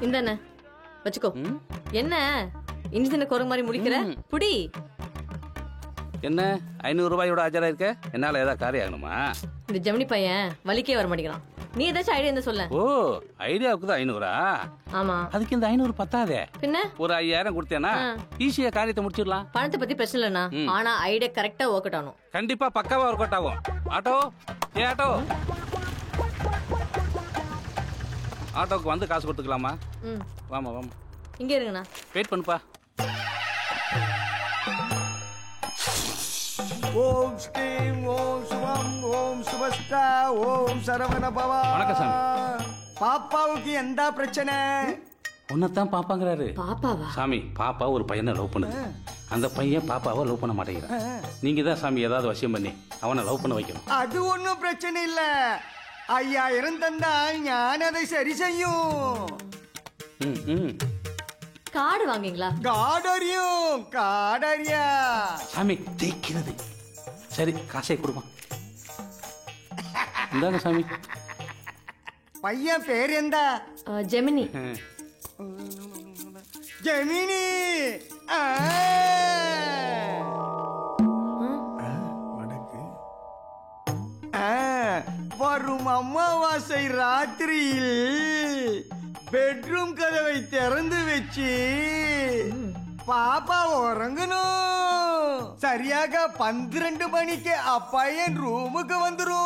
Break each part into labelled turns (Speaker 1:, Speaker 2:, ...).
Speaker 1: இந்தானே வச்சுக்கோ. என்ன இன்ஜின் குரங்கு மாதிரி முடிக்கிற? புடி.
Speaker 2: என்ன 500 ரூபாயோட ஆஜரா இருக்க? என்னால ஏதாவது காரியம் ஆகணுமா?
Speaker 1: இந்த ஜெமினி பையன் வலிக்கே வர மாட்டேங்கிறான். நீ ஏதாச்சும் ஐடியா இருந்தா சொல்ல.
Speaker 2: ஓ, ஐடியாவுக்கு தான் 500?
Speaker 1: ஆமா.
Speaker 2: அதுக்கு இந்த 500 பத்தாதே.
Speaker 1: பின்ன
Speaker 2: ஒரு 5000 கொடுத்தேனா ஈஸியா காரியத்தை முடிச்சிடலாம்.
Speaker 1: பணத்தை பத்தி பிரச்சனை இல்லைண்ணா, ஆனா ஐடியா கரெக்டா ஒர்க் அவுட் ஆகணும்.
Speaker 2: கண்டிப்பா பக்காவா ஒர்க் அவுட் ஆகும். ஆட்டோ, ஆட்டோ, ஆட்டோக்கு வந்து காசு கொடுத்துக்கலாமா? வாமா வாமா.
Speaker 1: இங்க இருங்கண்ணா.
Speaker 2: வெயிட் பண்ணுப்பா.
Speaker 3: ஓம் ஸ்ரீம் ஓம் சுபம் ஓம் சுபஸ்டா ஓம் சரவண பவா.
Speaker 2: வணக்கம் சாமி.
Speaker 3: பாப்பாவுக்கு எந்த பிரச்சனை?
Speaker 2: உன்னதான் பாப்பாங்கிறாரு.
Speaker 1: பாப்பாவா?
Speaker 2: சாமி, பாப்பா ஒரு பையனை லவ் பண்ணுது. அந்த பையன் பாப்பாவை லவ் பண்ண மாட்டேங்கிறான். நீங்க தான் சாமி ஏதாவது வசியம் பண்ணி அவனை லவ் பண்ண வைக்கணும்.
Speaker 3: அது ஒன்னும் பிரச்சனை இல்ல. 5000 தந்தா ஞான் அதை சரி செய்யும்.
Speaker 1: கார்டு வாங்குவீங்களா?
Speaker 3: காடரியும் காடரியா
Speaker 2: சாமி தேய்க்கிறது. சரி, காசை கொடுமா. இந்தாங்க சாமி.
Speaker 3: பையன் பேர் எந்த?
Speaker 1: ஜெமினி.
Speaker 3: ஜெமினி. வரும் அமாவாசை ராத்திரியில் பெட்ரூம் கதவை திறந்து வச்சு பாப்பா உறங்கணும். சரியாக 12 மணிக்கு அப்பா என் ரூமுக்கு வந்துரும்.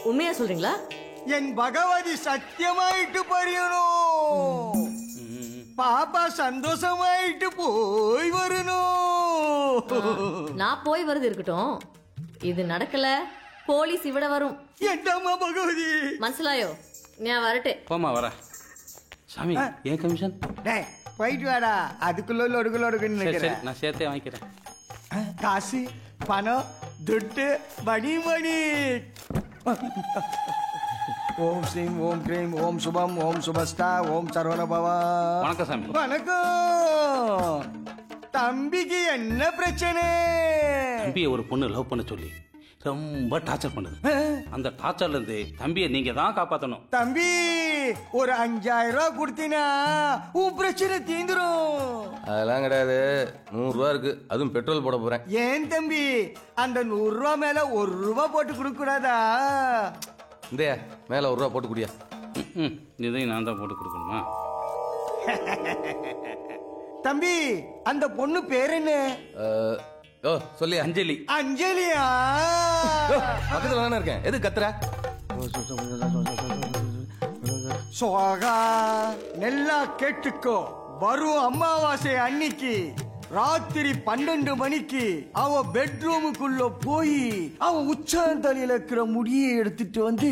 Speaker 1: உண்மையா சொல்றீங்களா?
Speaker 3: என் பகவதி சத்தியமாயிட்டு பறியணும். பாப்பா சந்தோஷமாயிட்டு போய் வரணும்.
Speaker 1: நான் போய் வருது இருக்கட்டும், இது நடக்கல போலீஸ் இவிட வரும்.
Speaker 3: என்னம்மா பகவதி?
Speaker 1: மனசிலாயோ? நான் வரட்டே.
Speaker 2: போமா வர. சாமி, ஏன் கமிஷன்?
Speaker 3: டேய் போயிட்டு வாடா. அதுக்குள்ள லொடுக்குன்னு நினைக்கிறேன்.
Speaker 2: நான் சேர்த்தே வாங்கிக்கிறேன்.
Speaker 3: காசு பணம் துட்டு மணி. ஓம் ஸ்ரீம் ஓம் கிரீம் ஓம் சுபம் ஓம் சுபஸ்டா ஓம் சரவண பவா.
Speaker 2: வணக்கம் சாமி.
Speaker 3: வணக்கம். தம்பிக்கு என்ன பிரச்சனை?
Speaker 2: தம்பியை ஒரு பொண்ணு லவ் பண்ண சொல்லி ரொம்ப டார்ச்சர் பண்ணுது. அந்த டார்ச்சர்ல இருந்து தம்பியை நீங்க தான் காப்பாத்தணும்.
Speaker 3: தம்பி, ஒரு 5000 ரூபாய் கொடுத்தீனா உன் பிரச்சனை தீந்துரும்.
Speaker 4: அதெல்லாம் கிடையாது. 100 ரூபா இருக்கு, அதுவும் பெட்ரோல் போட போறேன்.
Speaker 3: ஏன் தம்பி, அந்த 100 ரூபாய் மேல 1 ரூபாய் போட்டு கொடுக்க கூடாதா?
Speaker 4: இந்த மேல 1 ரூபா போட்டு குடியா.
Speaker 2: இதையும் நான் தான் போட்டு கொடுக்கணுமா?
Speaker 3: தம்பி, அந்த பொண்ணு பேர் என்ன?
Speaker 4: ஓ சொல்லி
Speaker 2: அஞ்சலி.
Speaker 3: அஞ்சலியா?
Speaker 4: பக்கத்துல தானே இருக்கேன், எது கத்துற?
Speaker 3: சோகா நல்லா கேட்டுக்கோ. வரும் அமாவாசை அன்னைக்கு ராத்திரி 12 மணிக்கு அவ பெட்ரூமுக்குள்ள போய் அவ உச்சாந்தலையில இருக்கிற முடியை எடுத்துட்டு வந்து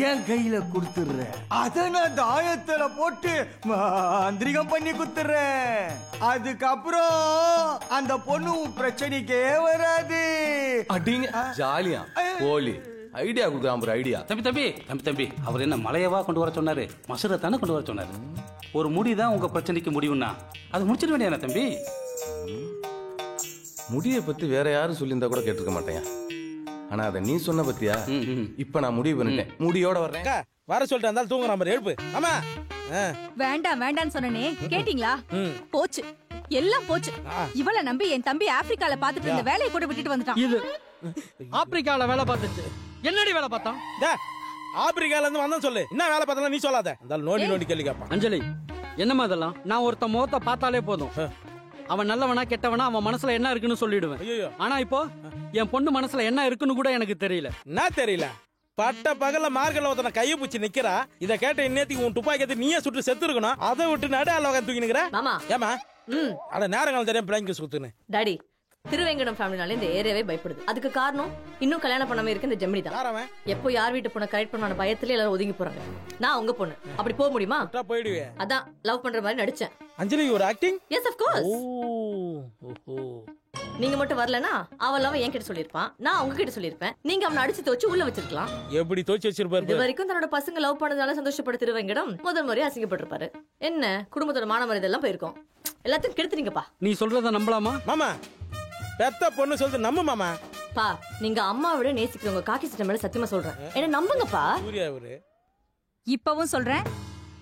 Speaker 3: என் கையில கொடுத்துடுற. அத நான் தாயத்துல போட்டு மாந்திரிகம் பண்ணி குத்துறேன். அதுக்கப்புறம் அந்த பொண்ணு பிரச்சனைக்கே வராது.
Speaker 4: அடிங்க ஜாலியா போலி ஐடியா கொடுக்குறான். ஒரு ஐடியா.
Speaker 2: தம்பி அவர் என்ன மலையவா கொண்டு வர சொன்னாரு? மசுரை தானே கொண்டு வர சொன்னாரு. ஒரு முடிதான் உங்க பிரச்சனைக்கு முடிவுன்னா அது முடிச்சிட வேண்டிய தம்பி.
Speaker 4: முடியை பத்தி வேற யாரும் சொல்லியிருந்தா கூட கேட்டிருக்க மாட்டேன். ஆனா அதை நீ சொன்ன பத்தியா? இப்ப நான் முடிவு பண்ணிட்டேன், முடியோட வர்றேன்.
Speaker 5: வர சொல்லிட்டு இருந்தாலும் தூங்குற மாதிரி எழுப்பு. ஆமா,
Speaker 6: வேண்டாம் வேண்டான்னு சொன்னனே, கேட்டீங்களா? போச்சு, எல்லாம் போச்சு. இவள நம்பி என் தம்பி ஆப்பிரிக்கால பாத்துட்டு இருந்த வேலையை கூட விட்டுட்டு வந்துட்டான்.
Speaker 7: இது ஆப்பிரிக்கால வேலை பார்த்துச்சு. என்னடி வேலை பார்த்தான்?
Speaker 5: ஆப்பிரிக்கால இருந்து வந்தா சொல்லு. என்ன வேலை பார்த்தா நீ சொல்லாத. நோண்டி கேள்வி கேட்பான்.
Speaker 7: அஞ்சலி, என்னமா இதெல்லாம்? நான் ஒருத்த முகத்தை பார்த்தாலே போதும், அவன் நல்லவனா கெட்டவனா அவன் மனசுல என்ன இருக்குன்னு சொல்லிடுவேன். ஆனா இப்போ என் பொண்ணு மனசுல என்ன இருக்குன்னு கூட எனக்கு தெரியல.
Speaker 5: என்ன தெரியல? பட்ட பகல்ல மார்க்கெட்ல ஒருத்தன கைய பிடிச்சி நிக்கிறா. இத கேட்ட இன்னேத்துக்கு உன் துப்பாக்கி எடுத்து நீயே சுட்டு செத்து இருக்கணும். அதை விட்டு நடால உட்காந்து தூக்கி நிக்கிற. ஏமா அட நேரங்கள் தெரியும் பிளாங்கி சுத்துன்னு.
Speaker 1: டாடி, திருவேங்கடம் ஃபேமிலினால இந்த ஏரியாவே பயப்படுது. அதுக்கு காரணம் இன்னும் கல்யாணம் பண்ணாம இருக்க இந்த ஜெமினி தான். எப்போ யார் வீட்டு பொண்ணை கரெக்ட் பண்ணான பயத்துல எல்லாரும் ஒதுங்கி போறாங்க. நான் உங்க பொண்ணு, அப்படி போக முடியுமா?
Speaker 5: போயிடுவே.
Speaker 1: அதான் லவ் பண்ற மாதிரி நடிச்சேன்.
Speaker 5: அஞ்சலி ஒரு ஆக்டிங்.
Speaker 1: Yes of course. நீங்க மட்டும் வரலனா அவன் லவ் என்கிட்ட சொல்லிருப்பான், நான் உங்ககிட்ட சொல்லிருப்பேன். நீங்க அவனை அடிச்சு தோச்சு உள்ள வச்சிருக்கலாம்.
Speaker 5: எப்படி தோச்சு வச்சிருப்பாரு? இது
Speaker 1: வரைக்கும் தன்னோட பசங்க லவ் பண்ணதால சந்தோஷப்பட்ட திருவேங்கடம் முதல் முறையா அசிங்கப்பட்டிருப்பாரு. என்ன குடும்பத்தோட மான மரியாதை எல்லாம் போயிருக்கும். எல்லாத்தையும் கெடுத்துறீங்கப்பா.
Speaker 7: நீ சொல்றத நம்பலாமா?
Speaker 5: மாமா, பெத்த பொண்ணு சொல்றது நம்பு மாமா.
Speaker 1: பா, நீங்க அம்மா விட நேசிக்கிறவங்க காக்கி சட்டை மேல சத்தியமா சொல்றேன், என்ன நம்புங்கப்பா.
Speaker 5: சூர்யா அவரு
Speaker 6: இப்பவும் சொல்றேன்,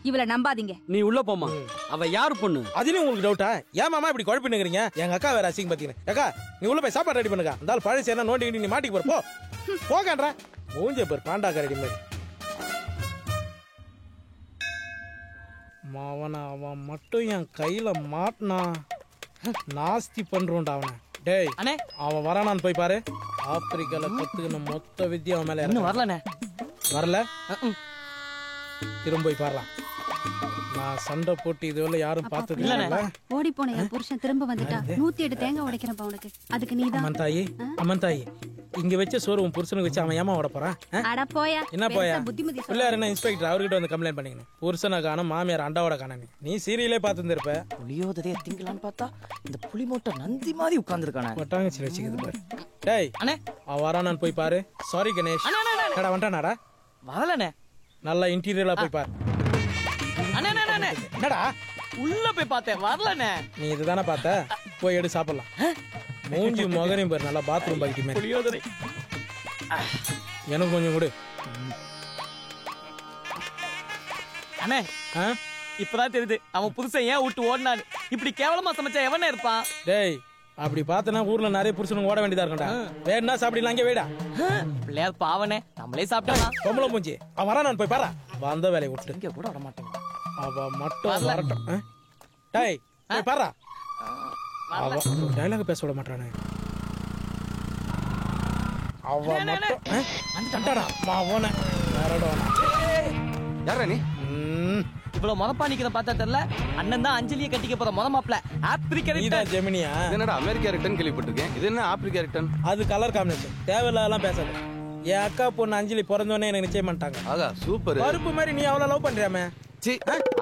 Speaker 6: இவளை நம்பாதீங்க.
Speaker 7: நீ உள்ள போமா. அவ யாரு பொண்ணு?
Speaker 5: அதுலயும் உங்களுக்கு டவுட்டா? ஏன் மாமா இப்படி குழப்பினுங்கிறீங்க? எங்க அக்கா வேற அசிங்க பாத்தீங்க. அக்கா நீ உள்ள போய் சாப்பாடு ரெடி பண்ணுங்க. அந்த ஆள் பழசு என்ன நோண்டி நீ மாட்டிக்கு போற. போகன்றா மூஞ்ச பேர் பாண்டாக்கா ரெடி மாதிரி. மாவன அவன் மட்டும் என் கையில மாட்டினா நாஸ்தி பண்றோம்டா அவனை. டேய்
Speaker 8: அண்ணே,
Speaker 5: அவன் வரானான்னு போய் பாரு. ஆப்பிரிக்கால கத்துக்கின மொத்த வித்தியா அவன் மேல
Speaker 8: இன்னும் வரலண்ணே.
Speaker 5: வரல? திரும்ப போய் பாரலாம். நான் சண்டை போட்டு இதுவரை யாரும் பார்த்தது இல்ல.
Speaker 9: ஓடி போன என் புருஷன் திரும்ப வந்துட்டா. 108 தேங்காய் உடைக்கிறப்ப உனக்கு. அதுக்கு நீதான்.
Speaker 5: அம்மன் தாயி இங்க வச்ச சோறு உன் புருஷனுக்கு வச்சு அவன் ஏமா ஓட போறான்?
Speaker 9: அட போயா.
Speaker 5: என்ன போயா? பிள்ளையார் என்ன இன்ஸ்பெக்டர் அவர்கிட்ட வந்து கம்ப்ளைண்ட் பண்ணிக்கணும். புருஷனை காணோம், மாமியார் அண்டாவோட காணோம். நீ சீரியலே பார்த்துருப்ப.
Speaker 8: புளியோதரைய திங்கலான்னு பார்த்தா இந்த புளி மூட்டை நந்தி மாதிரி உட்கார்ந்துருக்கானே.
Speaker 5: பட்டாங்கச்சி வச்சுக்குது பாரு. டேய் அண்ணே, அவன் வரானான்னு போய் பாரு. சாரி கணேஷ். கடா வந்துட்டானாடா?
Speaker 8: வரலண்ணே.
Speaker 5: நல்லா இன்டீரியலா போய் பாரு. என்னடா
Speaker 8: உள்ள போய் பார்த்தேன், வரலண்ணே.
Speaker 5: நீ இதுதானே பார்த்த? போய் எடு சாப்பிடலாம். மூஞ்சி மகனையும் பாரு, நல்லா பாத்ரூம் பாக்கிட்டு
Speaker 8: புளியோதரை.
Speaker 5: எனக்கு கொஞ்சம் கொடு.
Speaker 8: அண்ணே இப்பதான் தெரியுது அவன் புதுசன் ஏன் விட்டு ஓடினாரு. இப்படி கேவலமா சமைச்சா எவனே இருப்பான்?
Speaker 5: டேய் அப்படி பார்த்தனா ஊர்ல நிறைய புருஷனுக்கு ஓட வேண்டியதா இருக்கா. வேணா சாப்பிடலாம், அங்கே வேடா.
Speaker 8: பிள்ளையார் பாவனே, நம்மளே சாப்பிடலாம்.
Speaker 5: பொம்பளை மூஞ்சி அவன் வரா, நான் போய் பாரா. வந்த வேலையை விட்டு
Speaker 8: இங்க கூட வர மாட்டேன்.
Speaker 5: அவ மட்டும் வரட்டும். டேய் போய் பாரா. அவ டயலாக் பேச விட மாட்டானே. அவ மட்டும் வந்துட்டாடா மாவன.
Speaker 4: யாரா நீ?
Speaker 8: இவ்வளவு மொதப்பா நிக்கிற பார்த்தா தெரியல. அண்ணன் தான் அஞ்சலியை கட்டிக்க போற முத மாப்பிள்ள. Africa return.
Speaker 5: ஜெமினியா?
Speaker 4: என்னடா அமெரிக்கா ரிட்டன் கேள்விப்பட்டிருக்கேன். இது என்ன ஆப்பிரிக்கா ரிட்டன்?
Speaker 5: அது கலர் காம்பினேஷன். தேவையில்லாம் பேசாத. என் அக்கா பொண்ணு அஞ்சலி பிறந்தோடனே எனக்கு நிச்சயம் பண்ணிட்டாங்க.
Speaker 4: ஆகா சூப்பர்.
Speaker 5: பருப்பு மாதிரி நீ அவளை லவ் பண்றியாமே?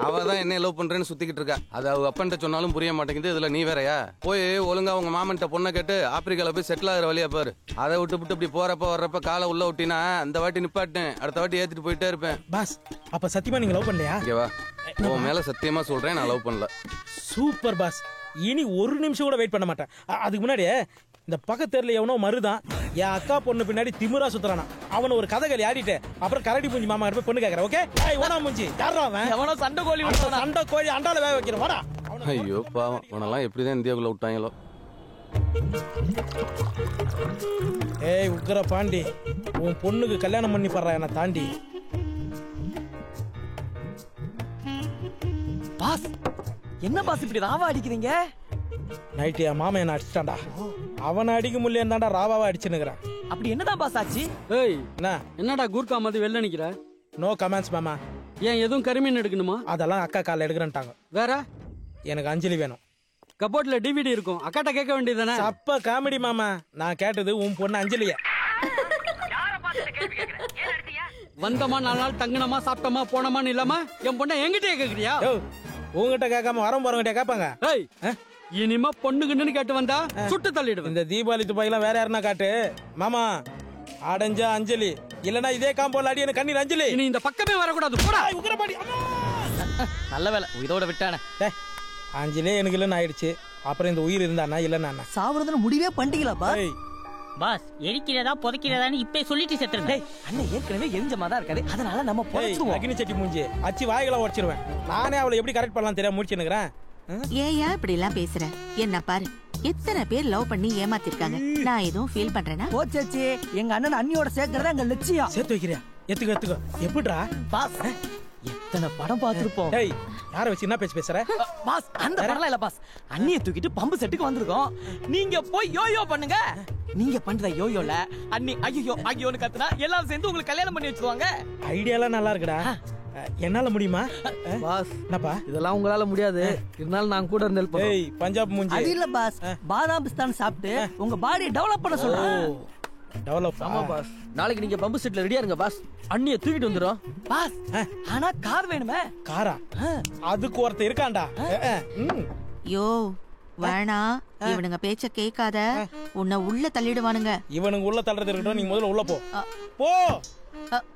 Speaker 4: அவ தான் என்ன லவ் பண்றேன்னு சுத்திக்கிட்டு இருக்கா. அது அவங்க அப்பன்ட்ட சொன்னாலும் புரிய மாட்டேங்குது. இதுல நீ வேறயா? போய் ஒழுங்கா உங்க மாமன்ட்ட பொண்ணை கேட்டு ஆப்பிரிக்கால போய் செட்டில் ஆகிற வழியா பாரு. அதை விட்டு இப்படி போறப்ப வர்றப்ப காலை உள்ள விட்டினா அந்த வாட்டி நிப்பாட்டேன், அடுத்த வாட்டி ஏத்திட்டு போயிட்டே இருப்பேன்.
Speaker 5: பாஸ் அப்ப சத்தியமா நீங்க லவ் பண்ணலையா?
Speaker 4: ஓகேவா? உன் மேல சத்தியமா சொல்றேன், நான் லவ் பண்ணல.
Speaker 5: Super pass. இனி ஒரு நிமிஷம் கூட வெயிட் பண்ண மாட்டேன். அதுக்கு முன்னாடி இந்த பக்கத்தெருல எவனோ மருதான் என் அக்கா பொண்ணு பின்னாடி திமிரா சுத்துறானா. அவனை ஒரு கதைகள் ஆடிட்டு அப்புறம் கரடி பூஞ்சி மாமா போய் பொண்ணு கேட்கறேன். ஓகே ஓனா மூஞ்சி யாரா அவன்?
Speaker 8: எவனோ சண்டை கோழி விட்டானா.
Speaker 5: சண்டை கோழி அண்டால வேக வைக்கிறேன். வாடா.
Speaker 4: ஐயோ பாவம், உனெல்லாம் எப்படிதான் இந்தியாவுக்குள்ள விட்டாங்களோ.
Speaker 5: ஏய் உக்கர பாண்டி, உன் பொண்ணுக்கு கல்யாணம் பண்ணி பாடுறா என்ன தாண்டி.
Speaker 8: பாஸ் என்ன பாஸ் இப்படி ராவா அடிக்கிறீங்க?
Speaker 5: நைட்டு என் மாமா என்ன அடிச்சிட்டான்டா. அவனை அடிக்க முடியல தான்டா ராவாவா அடிச்சுன்னுக்குறான்.
Speaker 8: அப்படி என்னதான் பாஸ் ஆச்சு?
Speaker 7: ஏய்
Speaker 5: என்ன
Speaker 7: என்னடா கூர்க்கா மாதிரி வெளில நிக்கிற?
Speaker 5: நோ கமெண்ட்ஸ் மாமா.
Speaker 7: ஏன் எதுவும் கரிமீன் எடுக்கணுமா?
Speaker 5: அதெல்லாம் அக்கா கால எடுக்கிறேன்ட்டாங்க.
Speaker 7: வேற
Speaker 5: எனக்கு அஞ்சலி வேணும்.
Speaker 7: கபோர்ட்ல டிவிடி இருக்கும், அக்காட்ட கேட்க வேண்டியதானே?
Speaker 5: அப்ப காமெடி மாமா. நான் கேட்டது உன் பொண்ணு அஞ்சலிய.
Speaker 7: வந்தமா 4 நாள் தங்கினமா சாப்பிட்டமா போனமான்னு இல்லாம என் பொண்ணை என்கிட்டயே கேக்குறியா?
Speaker 5: உங்ககிட்ட கேட்காம வரம் போறவங்கிட்ட கேட்பாங்க.
Speaker 7: ஏய் இனிமே பொண்ணுக்குன்னு கேட்டு வந்தா சுட்டு தள்ளிடுவேன்.
Speaker 5: இந்த தீபாவளி துப்பாக்கிலாம் வேற யாருன்னா காட்டு மாமா. அடைஞ்சா அஞ்சலி, இல்லனா இதே காம்போல அடி எனக்கு கண்ணீர் அஞ்சலி.
Speaker 7: இனி இந்த பக்கமே வரக்கூடாது. போடா
Speaker 5: உக்கிரபாடி.
Speaker 8: நல்ல வேலை இதோட விட்டானே.
Speaker 5: அஞ்சலே எனக்கு இல்லைன்னு ஆயிடுச்சு. அப்புறம் இந்த உயிர் இருந்தானா இல்லன்னா
Speaker 8: சாவுறதுன்னு முடிவே பண்ணிட்டீங்களா பாஸ்?
Speaker 10: பாஸ் எரிக்கிறதா புதைக்கிறதான்னு இப்பே சொல்லிட்டு செத்துறேன்.
Speaker 8: அண்ணன் ஏற்கனவே எரிஞ்ச மாதிரி இருக்காது, அதனால நம்ம புதைச்சிடுவோம்.
Speaker 5: அக்னி சட்டி மூஞ்சி அச்சி வாய்களை உடைச்சிருவேன். நானே அவளை எப்படி கரெக்ட் பண்ணலாம் தெரியாம முடிச்சுன்னுக்குறேன்.
Speaker 11: ஏயா இப்படி எல்லாம் பேசுற? என்ன பாரு, எத்தனை பேர் லவ் பண்ணி ஏமாத்திருக்காங்க. நான் எதுவும் ஃபீல் பண்றேனா?
Speaker 8: போச்சே, எங்க அண்ணன் அண்ணியோட சேர்க்கறதா எங்க லட்சியம்.
Speaker 5: சேர்த்து வைக்கிறியா? எத்துக்க எப்படிடா
Speaker 8: பாஸ்? எத்தனை படம் பார்த்திருப்போம்.
Speaker 5: டேய் யாரை வச்சு என்ன பேச்சு பேசுற?
Speaker 8: பாஸ் அந்த படம்லாம் இல்ல பாஸ். அண்ணியை தூக்கிட்டு பம்பு செட்டுக்கு வந்திருக்கோம். நீங்க போய் யோயோ பண்ணுங்க. நீங்க பண்ற யோயோல அண்ணி ஐயோ ஐயோன்னு கத்துனா எல்லாரும் சேர்ந்து உங்களுக்கு கல்யாணம் பண்ணி வச்சிருவாங்க.
Speaker 5: ஐடியாலாம் நல்லா இருக்குடா. என்னால முடியுமா
Speaker 8: பாஸ்?
Speaker 5: என்னப்பா
Speaker 8: இதெல்லாம் உங்களால முடியாது, இருந்தாலும் நான் கூட இருந்து ஹெல்ப்
Speaker 5: பண்ணுறேன். பஞ்சாப் மூஞ்சி
Speaker 8: அது இல்ல பாஸ், பாதாம் பிஸ்தான் சாப்பிட்டு உங்க பாடியை டெவலப் பண்ண சொல்றேன்.
Speaker 5: டெவலப்.
Speaker 8: ஆமா பாஸ், நாளைக்கு நீங்க பம்பு செட்ல ரெடியா இருங்க பாஸ். அண்ணியை தூக்கிட்டு வந்துரும் பாஸ். ஆனா கார் வேணுமே.
Speaker 5: காரா? அதுக்கு ஒருத்தர் இருக்கான்டா.
Speaker 11: யோ வேணா, இவனுங்க பேச்ச கேட்காத, உன்னை உள்ள தள்ளிடுவானுங்க.
Speaker 5: இவனுங்க உள்ள தள்ளுறது இருக்கட்டும், நீ முதல்ல உள்ள போ. போ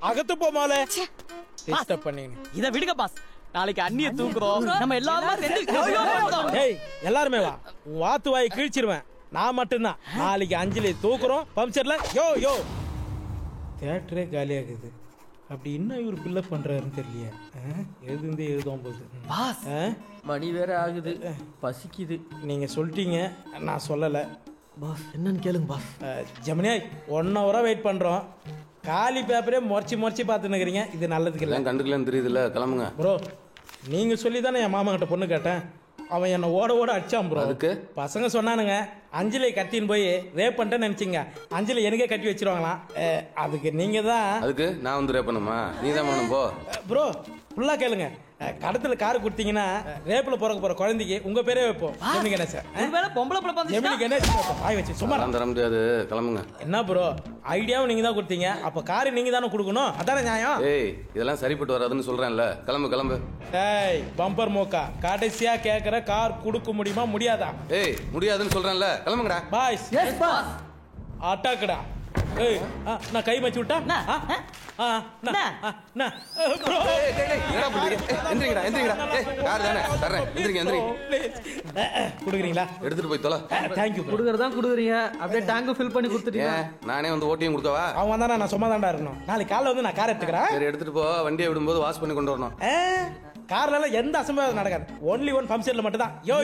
Speaker 5: அகத்து போ மாலே. டிஸ்டர்ப் பண்ணீங்க.
Speaker 8: இத விடுங்க பாஸ், நாளைக்கு அண்ணியை தூக்குறோம். நம்ம எல்லாரும் சேர்ந்து
Speaker 5: ஏய் எல்லாருமே வா. வாத்து வாய் கிழிச்சிருவேன். நான் மட்டும்தான். நாளைக்கு அஞ்சலி தூக்குறோம் பம்ப்செட்ல. யோ யோ தியேட்டரே காலியாகுது. அப்படி என்ன இவர் பில்ல பண்றாருன்னு தெரியலையே. எழுதுந்தே எழுதும் போது
Speaker 8: பாஸ் மணி வேற ஆகுது, பசிக்குது.
Speaker 5: நீங்க சொல்லிட்டீங்க, நான் சொல்லலை.
Speaker 8: பாஸ் என்னன்னு கேளுங்க பாஸ்.
Speaker 5: ஜெமினி 1 ஹவரா வெயிட் பண்றோம். காலி பேப்பரே முறைச்சி பார்த்து நிக்கிறீங்க. இது நல்லதுக்கு இல்லை.
Speaker 4: கண்டுக்கலன்னு தெரியுதுல்ல, கிளம்புங்க.
Speaker 5: ப்ரோ நீங்க சொல்லி தானே என் மாமா கிட்ட பொண்ணு கேட்டேன். அவன் என்ன ஓட அடிச்சான் ப்ரோ.
Speaker 4: அதுக்கு
Speaker 5: பசங்க சொன்னானுங்க அஞ்சலி கட்டின்னு போய் ரேப் பண்ணிட்டேன்னு நினைச்சிங்க, அஞ்சலி எனக்கே கட்டி வச்சிருவாங்களாம். அதுக்கு நீங்க தான்.
Speaker 4: அதுக்கு நான் வந்து ரேப் பண்ணுமா? நீ தான் பண்ணணும் போ.
Speaker 5: ப்ரோ ஃபுல்லா கேளுங்க. கடத்துல கார் கொடுத்தீங்கன்னா ரேப்ல பிறக்க போற குழந்தைக்கு உங்க பேரே வைப்போம். ஜெமினி கணேசன்.
Speaker 8: பொம்பளை பிள்ளை
Speaker 5: ஜெமினி கணேசன் வைப்போம். ஆய் வச்சு சும்மா
Speaker 4: தர முடியாது, கிளம்புங்க.
Speaker 5: என்ன ப்ரோ ஐடியாவும் நீங்க தான் கொடுத்தீங்க, அப்ப காரை நீங்க தானே கொடுக்கணும். அதானே நியாயம்.
Speaker 4: ஏய் இதெல்லாம் சரிப்பட்டு வராதுன்னு சொல்றேன்ல, கிளம்பு.
Speaker 5: ஏய் பம்பர் மோக்கா, கடைசியா கேக்குற கார் கொடுக்க முடியுமா முடியாதா?
Speaker 4: ஏய் முடியாதுன்னு சொல்றேன்ல, கிளம்புங்கடா.
Speaker 5: Boys
Speaker 8: yes boss.
Speaker 5: அட்டாக்குடா. ஏய் நான் கை மச்சி விட்டா குடுக்குறீங்களா?
Speaker 4: எடுத்துட்டு போய் தொலை.
Speaker 5: தேங்க்யூ.
Speaker 8: குடுக்கறதா குடுக்குறீங்க, அப்படியே டேங்க் ஃபில் பண்ணி கொடுத்துட்டீங்க.
Speaker 4: நானே வந்து ஓட்டியும் கொடுக்கவா?
Speaker 5: அவன் வந்தானா நான் சும்மா தாண்டா இருக்கணும். நாளைக்கு காலைல வந்து நான் கார் எடுத்துக்கிறேன்.
Speaker 4: சரி எடுத்துட்டு போ, வண்டியை விடும்போது வாஷ் பண்ணி கொண்டு வரணும்.
Speaker 5: கார்ல எந்த அசம்பாவிதம் நடக்காது. ஒன்லி ஒன் ஃபங்க்ஷன்ல மட்டும் தான். யோ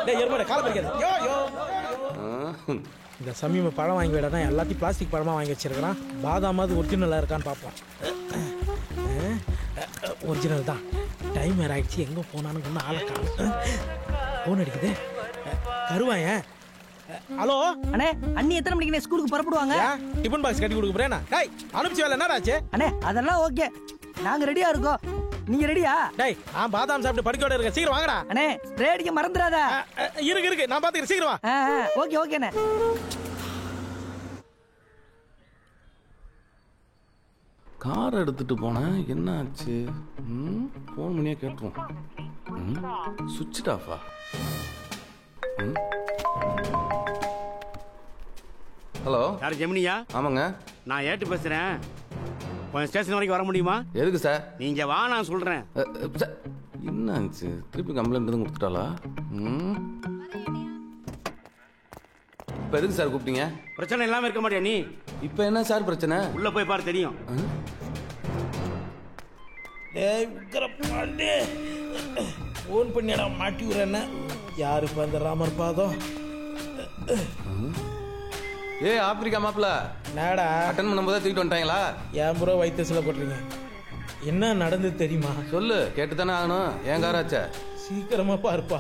Speaker 5: டேய் எருமடா கால பறிக்காத. யோ இந்த சமீப பழம் வாங்கி விட தான் எல்லாத்தையும் பிளாஸ்டிக் பழமா வாங்கி வச்சிருக்கிறான். பாதாமாவது ஒரிஜினலா இருக்கான்னு பார்ப்போம். ஒரிஜினல் தான். டைம் வேற ஆயிடுச்சு. எங்க போனான்னு ஒன்றும் ஆளை காணும். போன் அடிக்குது. கருவாயன். ஹலோ
Speaker 8: அண்ணே, அண்ணி எத்தனை மணிக்கு ஸ்கூலுக்கு புறப்படுவாங்க?
Speaker 5: டிபன் பாக்ஸ் கட்டி கொடுக்க போறேன். டேய் அனுப்பிச்சு வேலை என்னடாச்சு?
Speaker 8: அண்ணே அதெல்லாம் ஓகே, நாங்க ரெடியா இருக்கோம். நீங்க ரெடியா?
Speaker 5: டேய் நான் பாதாம் சாப்பிட்டு படிக்கோட இருக்க. சீக்கிரம் வாங்கடா.
Speaker 8: அண்ணே ஸ்ப்ரே அடிக்க மறந்துடாத.
Speaker 5: இருக்கு நான் பாத்துக்கிறேன். சீக்கிரம் வா.
Speaker 8: ஓகே அண்ணே.
Speaker 4: கார் எடுத்துட்டு போனேன், என்ன ஆச்சு? போன் பண்ணியா கேட்டுருவோம். சுவிட்ச் ஆஃபா? ஹலோ
Speaker 12: யார் ஜெமினியா?
Speaker 4: ஆமாங்க
Speaker 12: நான் ஏட்டு பேசுறேன். கொஞ்சம் ஸ்டேஷன் வரைக்கும் வர முடியுமா?
Speaker 4: எதுக்கு சார்?
Speaker 12: நீங்க வா, நான் சொல்றேன்.
Speaker 4: என்ன ஆச்சு? திருப்பி கம்ப்ளைண்ட் எதுவும் கொடுத்துட்டாளா? இப்ப எதுக்கு சார் கூப்பிட்டீங்க?
Speaker 12: பிரச்சனை இல்லாம இருக்க மாட்டியா நீ?
Speaker 4: இப்ப என்ன சார் பிரச்சனை?
Speaker 12: உள்ள போய் பாரு, தெரியும்.
Speaker 5: டேய் உக்கரப்பாண்டே, ஃபோன் பண்ணிடா மாட்டி விடுறேன்னு. யாரு இப்ப அந்த ராமர் பாதம்?
Speaker 4: ஏய் ஆப்பிரிக்கா மாப்பிள்ள,
Speaker 5: நாடா
Speaker 4: அட்டன் பண்ணும்போது தூக்கிட்டு வந்துட்டாங்களா?
Speaker 5: ஏன் ப்ரோ வைத்தியசில போட்டுறீங்க? என்ன நடந்து தெரியுமா?
Speaker 4: சொல்லு, கேட்டு தானே ஆகணும். ஏன் காராச்சா?
Speaker 5: சீக்கிரமா பாருப்பா.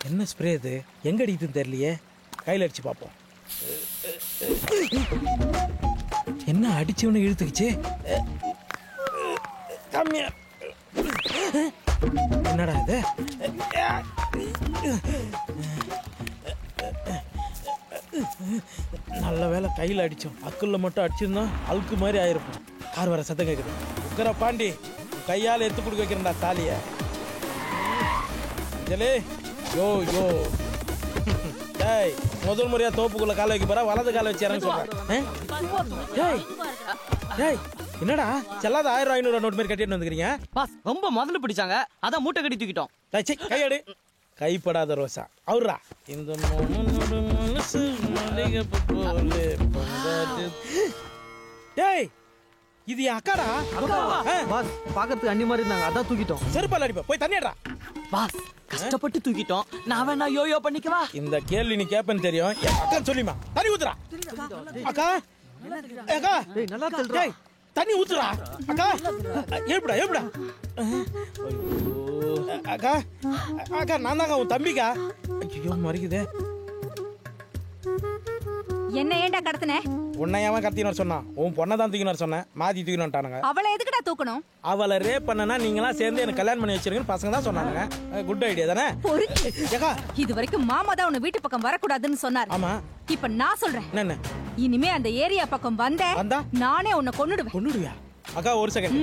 Speaker 5: என்ன ஸ்ப்ரே இது? எங்க அடிக்குதுன்னு தெரியலையே. கையில் அடிச்சு பார்ப்போம். என்ன அடிச்சவனு இழுத்துக்குச்சு? கம்மியா. என்னடா இது? நல்ல வேலை கையில் அடிச்சோம். அக்குள்ள மட்டும் அடிச்சிருந்தோம் அழுக்கு மாதிரி ஆயிருப்போம். கார் வர சத்தம் கேட்குது. உக்கர பாண்டி, கையால் எடுத்து கொடுக்க வைக்கிறேன்டா தாலிய. ஜலே யோ டேய், முதல் முறையா தோப்புக்குள்ள கால வைக்க போறா, வலது கால வச்சு இறங்க சொல்றேன். டேய் என்னடா செல்லாத 1000 500 நோட் மாதிரி கட்டிட்டு வந்துக்கிறீங்க?
Speaker 8: பாஸ் ரொம்ப முதல்ல பிடிச்சாங்க, அதான் மூட்டை கட்டி தூக்கிட்டோம்.
Speaker 5: கையடு. கைப்படாத ரோசா அவரா. இந்த மனசு மல்லிகைப்பூ போல பொங்காது. டேய் இது என் அக்காடா.
Speaker 8: பாஸ் பாக்கிறதுக்கு அண்ணி மாதிரி இருந்தாங்க, அதான் தூக்கிட்டோம்.
Speaker 5: செருப்பால் அடிப்பா, போய் தண்ணிடுறா.
Speaker 8: பாஸ் கஷ்டப்பட்டு தூக்கிட்டோம், நான் வேணா யோயோ பண்ணிக்கவா?
Speaker 5: இந்த கேள்வி நீ கேப்பன்னு தெரியும். அக்கா சொல்லிமா, தண்ணி ஊத்துறா. அக்கா அக்கா
Speaker 8: நல்லா தெல்றா.
Speaker 5: தண்ணி ஊத்துறா. அக்கா ஏப்டா. அக்கா நான் தாங்க உன் தம்பிக்கா. ஐயோ மறிக்குதே.
Speaker 6: என்ன ஏன்டா கடத்துன?
Speaker 5: உன்னை ஏன் கடத்தினார் சொன்னான்? உன் பொண்ணை தான் தூக்கினார் சொன்னேன். மாத்தி தூக்கினான்ட்டானுங்க.
Speaker 6: அவளை எதுக்குடா தூக்கணும்?
Speaker 5: அவளை ரேப் பண்ணனா நீங்களாம் சேர்ந்து எனக்கு கல்யாணம் பண்ணி வச்சிருக்கீங்க பசங்க தான் சொன்னானுங்க. குட் ஐடியா தானே?
Speaker 6: இது வரைக்கும் மாமா தான் உன்னை வீட்டு பக்கம் வரக்கூடாதுன்னு சொன்னார்.
Speaker 5: ஆமா,
Speaker 6: இப்ப நான் சொல்றேன்.
Speaker 5: என்ன?
Speaker 6: இனிமே அந்த ஏரியா பக்கம் வந்தா நானே உன்னை கொன்னுடுவேன்.
Speaker 5: கொன்னுடுவியா? அக்கா ஒரு செகண்ட்.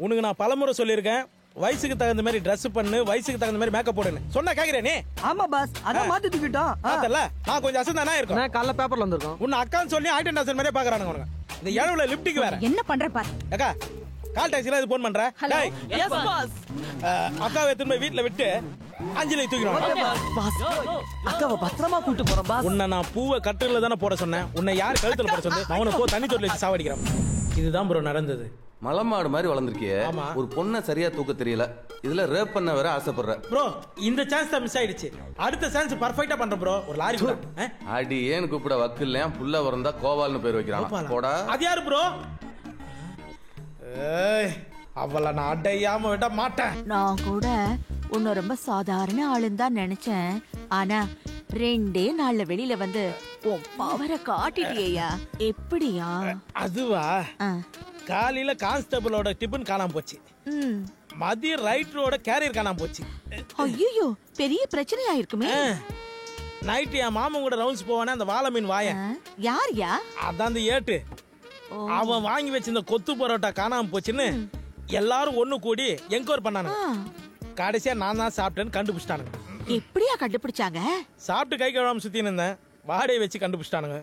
Speaker 5: உனக்கு நான் பலமுறை சொல்லியிருக்கேன், வயசுக்கு தகுந்த மாதிரி ட்ரெஸ் பண்ணு, வயசுக்கு தகுந்த மாதிரி மேக்கப் போடுன்னு சொன்னா கேக்குறே நீ?
Speaker 8: ஆமா பாஸ், அதான் மாத்தி தூக்கிட்டோம்.
Speaker 5: அதல்ல நான் கொஞ்சம் அசந்தானா இருக்கும்.
Speaker 8: நான் காலைல பேப்பர்ல வந்திருக்கோம்.
Speaker 5: உன்னை அக்கான்னு சொல்லி ஐட்டன் டாசன் மாதிரியே பாக்குறானுங்க உனக்கு. இந்த ஏழவுல லிப்டிக்கு வேற
Speaker 6: என்ன பண்ற பாரு.
Speaker 5: அக்கா கால் டாக்ஸில இது போன் பண்ற டேய்
Speaker 8: எஸ் பாஸ்
Speaker 5: அக்காவை எடுத்து போய் வீட்ல விட்டு அஞ்சலி தூக்கிடுவாங்க
Speaker 8: பாஸ் அக்காவை பத்திரமா கூட்டு போறோம் பாஸ்.
Speaker 5: உன்னை நான் பூவை கட்டுல தானே போட சொன்னேன். உன்னை யார் கழுத்துல போட சொன்னது? அவனை போ தண்ணி தொட்டில வச்சு சாவடிக்கிறான். இதுதான் ப்ரோ நடந்தது.
Speaker 4: மலமாடு மாதிரி வளர்ந்துருக்கியே. ஒரு பொண்ணை சரியா தூக்க தெரியல, இதுல ரேப் பண்ண வேற ஆசைப்படுற.
Speaker 5: ப்ரோ இந்த சான்ஸ் தான் மிஸ் ஆயிடுச்சு. அடுத்த சான்ஸ் பர்ஃபெக்ட்டா பண்றேன் ப்ரோ. ஒரு லாரி கூட
Speaker 4: அடி ஏன் கூப்பிட வக்கில்லையா? புள்ள வரந்தா கோவால்னு பேர் வைக்கிறான். போடா.
Speaker 5: அது யாரு ப்ரோ? ஏய் அவளை நான் அடையாம விட மாட்டேன்.
Speaker 11: நான் கூட உன்னை ரொம்ப சாதாரண ஆளுன்னு தான் நினைச்சேன். ஆனா 2 நாள்ல வெளியில வந்து உன் பவரை காட்டிட்டியா? எப்படியா?
Speaker 5: அதுவா, காலையில கான்ஸ்டபிளோட டிபன் காணாம போச்சு. மதிய ரைட்டரோட கேரியர் காணாம போச்சு.
Speaker 11: ஐயோ பெரிய பிரச்சனையா இருக்குமே.
Speaker 5: நைட் என் மாமன் கூட ரவுண்ட்ஸ் போவானே அந்த வாழை மீன் வாயன்.
Speaker 11: யார்யா?
Speaker 5: அதான் அந்த ஏட்டு. அவன் வாங்கி வச்சிருந்த கொத்து பரோட்டா காணாம போச்சுன்னு எல்லாரும் ஒண்ணு கூடி என்கொயர் பண்ணானுங்க. கடைசியா நான் தான் சாப்பிட்டேன்னு கண்டுபிடிச்சிட்டானுங்க.
Speaker 11: எப்படியா கண்டுபிடிச்சாங்க?
Speaker 5: சாப்பிட்டு கை கழுவாம சுத்தி இருந்தேன், வாடையை வச்சு கண்டுபிடிச்சிட்டானுங்க.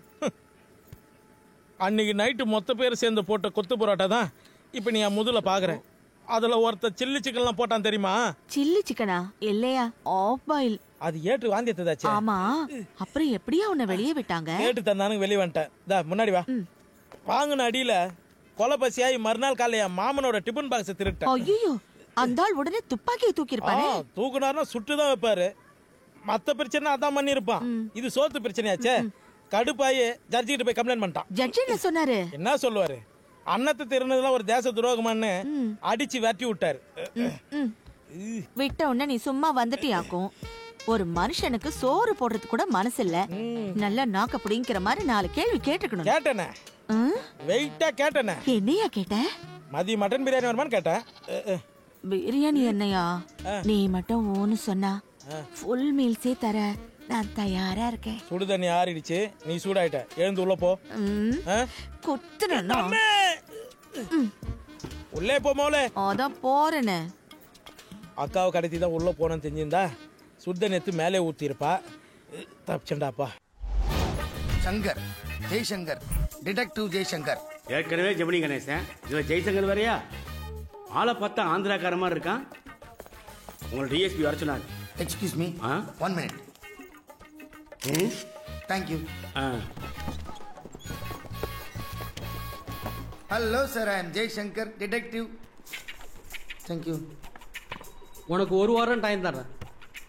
Speaker 5: அன்னைக்கு நைட்டு மொத்த பேர் சேர்ந்து போட்ட கொத்து பரோட்டா தான் இப்ப நீ என் முதல்ல பாக்குறேன். அதுல ஒருத்த சில்லி சிக்கன்லாம் போட்டான் தெரியுமா?
Speaker 11: சில்லி சிக்கனா? இல்லையா, ஆஃப் பாயில்.
Speaker 5: அது ஏட்டு வாந்தி எடுத்ததாச்சு.
Speaker 11: ஆமா, அப்புறம் எப்படியா உன்னை வெளியே விட்டாங்க?
Speaker 5: ஏட்டு தந்தானுங்க, வெளியே வந்துட்டேன். முன்னாடி வா. வாங்கின அடியில கொலை பசியாயி மறுநாள் காலைய மாமனோட டிபன் பாக்ஸ் திருட்டேன்.
Speaker 11: ஐயோ, அந்த ஆள் உடனே துப்பாக்கியை தூக்கிருப்பானே.
Speaker 5: தூக்குனாருன்னா சுட்டுதான் வைப்பாரு. மத்த பிரச்சனை அதான் பண்ணி இருப்பான். இது சோத்து பிரச்சனையாச்சே. கடுப்பாயி ஜட்ஜி கிட்ட போய் கம்ப்ளைண்ட் பண்ணிட்டான்.
Speaker 11: ஜட்ஜி என்ன சொன்னாரு?
Speaker 5: என்ன சொல்லுவாரு? அன்னத்தை திருநதுலாம் ஒரு தேச துரோகமான்னு அடிச்சு வெட்டி விட்டாரு.
Speaker 11: விட்ட உடனே நீ சும்மா வந்துட்டியாக்கும். ஒரு மனுஷனுக்கு சோறு போடுறது கூட மனசு இல்ல. நல்லா நாக்க புடிங்கிற மாதிரி 4 கேள்வி கேட்டுக்கணும்.
Speaker 5: கேட்டனே, வெயிட்டா கேட்டனே.
Speaker 11: என்னையா கேட்ட?
Speaker 5: மதிய மட்டன் பிரியாணி வருமான்னு கேட்டேன்.
Speaker 11: பிரியாணி என்னையா? நீ மட்டும் ஓன்னு சொன்னா ஃபுல் மீல்ஸே தர நான் தயாரா இருக்கேன்.
Speaker 5: சுடு தண்ணி ஆறிடுச்சு, நீ சூடாயிட்ட. எழுந்து உள்ள போ.
Speaker 11: குத்துனா
Speaker 5: உள்ளே போ மோளே.
Speaker 11: அதான் போறேன்னு.
Speaker 5: அக்காவை கடத்தி தான் உள்ள போனேன்னு தெரிஞ்சிருந்தா சுத்த நேத்து மேலே ஊத்தி இருப்பா. தப்பிச்சண்டாப்பா.
Speaker 3: சங்கர், ஜெய்சங்கர், டிடெக்டிவ் ஜெய்சங்கர்.
Speaker 12: ஏற்கனவே ஜெமினி கணேசன், இதுல ஜெய்சங்கர் வேறையா? ஆளை பார்த்தா ஆந்திராக்கார மாதிரி இருக்கான். உங்களை டிஎஸ்பி வர சொன்னாங்க.
Speaker 3: Excuse me, 1 minute. Thank you. Hello sir, I am Jaishankar, detective. Thank you.
Speaker 7: உனக்கு 1 வாரம் டைம் தரேன்.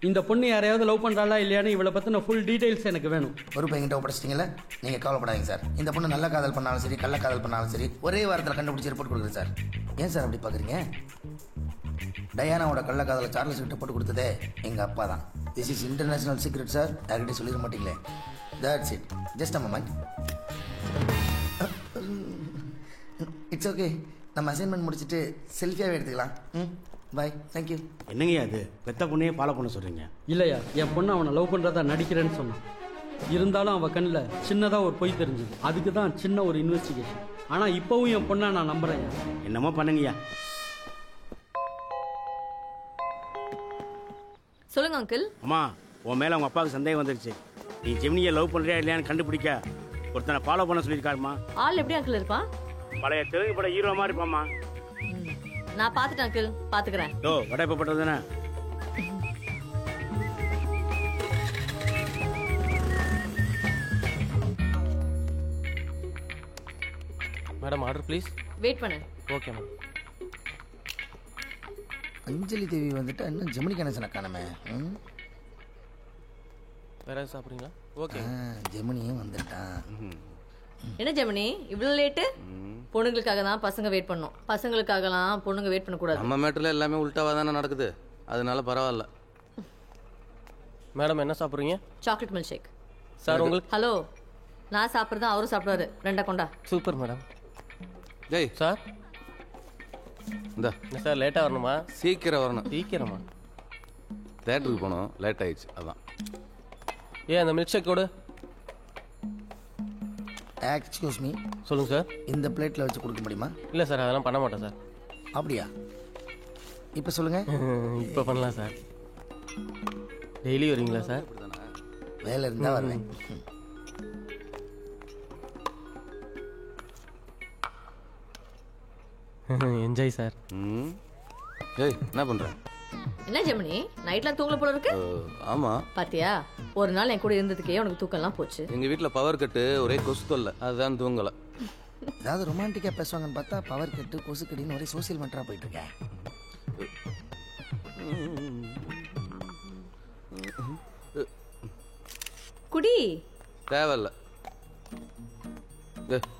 Speaker 7: இந்த பொண்ணு யாரையாவது லவ் பண்றாளா இல்லையான்னு இவளை பத்தின ஃபுல் டீடைல்ஸ் எனக்கு வேணும்.
Speaker 3: ஒரு பையன்கிட்ட ஒப்படைச்சிட்டீங்களா? நீங்க கவலைப்படாதீங்க சார். இந்த பொண்ணு நல்ல காதல் பண்ணாலும் சரி, கள்ள காதல் பண்ணாலும் சரி, ஒரே வாரத்தில் கண்டுபிடிச்சி ரிப்போர்ட் கொடுக்குறேன் சார். ஏன் சார் அப்படி பாக்குறீங்க? டயானாவோட கள்ள காதலை சார்லஸ் கிட்ட போட்டு கொடுத்ததே எங்க அப்பா தான். This is international secret sir. யார்கிட்ட சொல்லிட மாட்டீங்களே. That's it. Just a moment. It's okay. நம்ம அசைன்மெண்ட் முடிச்சுட்டு செல்ஃபியாவே எடுத்துக்கலாம். பாய். தேங்க்யூ.
Speaker 12: என்னங்கய்யா அது? பெத்த பொண்ணையே ஃபாலோ பண்ண சொல்றீங்க?
Speaker 7: இல்லையா, என் பொண்ணு அவனை லவ் பண்றதா நடிக்கிறேன்னு சொன்னான். இருந்தாலும் அவன் கண்ணில் சின்னதாக ஒரு பொய் தெரிஞ்சுது. அதுக்கு தான் சின்ன ஒரு இன்வெஸ்டிகேஷன். ஆனால் இப்போவும் என் பொண்ணை நான் நம்புறேன்.
Speaker 12: என்னமோ பண்ணுங்கய்யா.
Speaker 1: சொல்லுங்க அங்கிள்.
Speaker 12: அம்மா, உன் மேல உங்க அப்பாவுக்கு சந்தேகம் வந்துருச்சு. நீ ஜெமினியை லவ் பண்றியா இல்லையான்னு கண்டுபிடிக்க ஒருத்தனை ஃபாலோ பண்ண சொல்லியிருக்காருமா.
Speaker 1: ஆள் எப்படி அங்கிள் இருப்பான்?
Speaker 12: பழைய தெலுங்கு பட ஹீரோ மாதிரி இருப்பாம்மா.
Speaker 1: நான் பாத்துட்டேன் அங்கிள், பாத்துக்கிறேன்.
Speaker 12: ஓ, வடைப்பட்டது தானே?
Speaker 13: Madam order please.
Speaker 1: வெயிட் பண்ணு.
Speaker 13: Okay ma'am.
Speaker 3: அஞ்சலி தேவி வந்துட்டு இன்னும் ஜெமினி கணேசனை காணமே.
Speaker 13: வேற சாப்பிட்றீங்களா? ஓகே.
Speaker 3: ஜெமினியும் வந்துட்டான்.
Speaker 1: என்ன ஜெமினி இவ்வளவு லேட்டு? பொண்ணுங்களுக்காக தான் பசங்க வெயிட் பண்ணோம். பசங்களுக்காகலாம் பொண்ணுங்க வெயிட் பண்ணக்கூடாது.
Speaker 4: நம்ம மேட்டர்ல எல்லாமே உல்டாவா தானே நடக்குது. அதனால பரவாயில்ல.
Speaker 13: மேடம் என்ன சாப்பிட்றீங்க?
Speaker 1: Chocolate milk shake.
Speaker 13: சார் உங்களுக்கு?
Speaker 1: ஹலோ, நான் சாப்பிட்றது அவரும் சாப்பிடுவாரு. 2 கொண்டா.
Speaker 13: Super madam.
Speaker 4: ஜெய்
Speaker 13: சார்.
Speaker 4: இந்த
Speaker 13: சார் லேட்டாக வரணுமா?
Speaker 4: சீக்கிரம் வரணும்.
Speaker 13: சீக்கிரமா?
Speaker 4: தேட்டருக்கு போகணும், லேட் ஆயிடுச்சு அதான்.
Speaker 13: ஏன் அந்த மில்க் ஷேக் கொடு.
Speaker 3: Excuse me.
Speaker 13: சொல்லுங்கள் சார்.
Speaker 3: இந்த பிளேட்டில் வச்சு கொடுக்க முடியுமா?
Speaker 13: இல்லை சார், அதெல்லாம் பண்ண மாட்டேன் சார்.
Speaker 3: அப்படியா? இப்போ சொல்லுங்கள்.
Speaker 13: இப்போ பண்ணலாம் சார். டெய்லி வரீங்களா சார்?
Speaker 3: வேலை இருந்தால் வருவேன்.
Speaker 13: Enjoy sir.
Speaker 4: ஏய் என்ன பண்ற?
Speaker 1: என்ன ஜெமினி நைட்லாம் தூங்கல போல இருக்கு?
Speaker 4: ஆமா.
Speaker 1: பாத்தியா ஒரு நாள் என் கூட இருந்ததுக்கே உனக்கு தூக்கம்லாம் போச்சு.
Speaker 4: எங்க வீட்ல பவர் கட்டு ஒரே கொசு தொல்லை, அதுதான் தூங்கல.
Speaker 3: ஏதாவது ரொமான்டிக்கா பேசுவாங்கன்னு பார்த்தா பவர் கட்டு கொசு கடின்னு ஒரே சோசியல் மேட்டரா போயிட்டு இருக்கேன்.
Speaker 1: குடி.
Speaker 4: தேவையில்ல.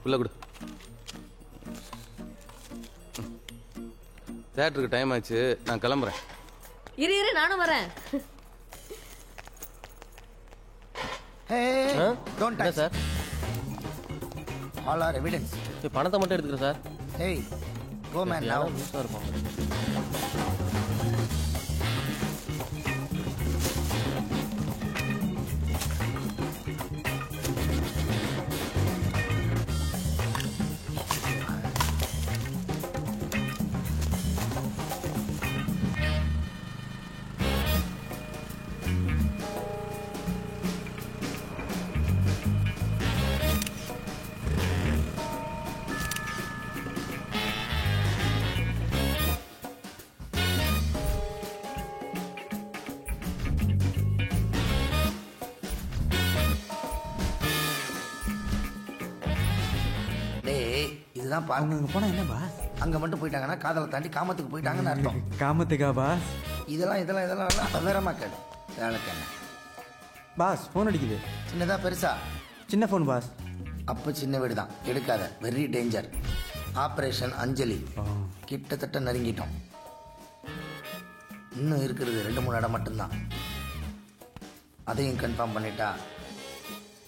Speaker 4: புள்ள குடு. தியேட்டருக்கு டைம் ஆச்சு, நான் கிளம்புறேன்.
Speaker 1: இரு இரு நானும் வரேன்.
Speaker 3: Don't touch sir. All are evidence.
Speaker 13: பணத்தை மட்டும் எடுத்துக்கிறேன் sir.
Speaker 3: Hey go man now.
Speaker 13: Sir இருப்போம்.
Speaker 3: இதுதான் பாருங்க. அங்க போனா என்ன பாஸ்? அங்க மட்டும் போயிட்டாங்கன்னா காதலை தாண்டி காமத்துக்கு போயிட்டாங்கன்னு அர்த்தம்.
Speaker 14: காமத்துக்கா பாஸ்?
Speaker 3: இதெல்லாம் வேறமா கேடு. வேலைக்கான
Speaker 14: பாஸ் ஃபோன் அடிக்குது.
Speaker 3: சின்னதா பெருசா?
Speaker 14: சின்ன ஃபோன் பாஸ்.
Speaker 3: அப்போ சின்ன வீடு தான், எடுக்காத. Very danger. ஆப்ரேஷன் அஞ்சலி கிட்டத்தட்ட நெருங்கிட்டோம். இன்னும் இருக்கிறது 2-3 இடம் மட்டும்தான். அதையும் கன்ஃபார்ம் பண்ணிட்டா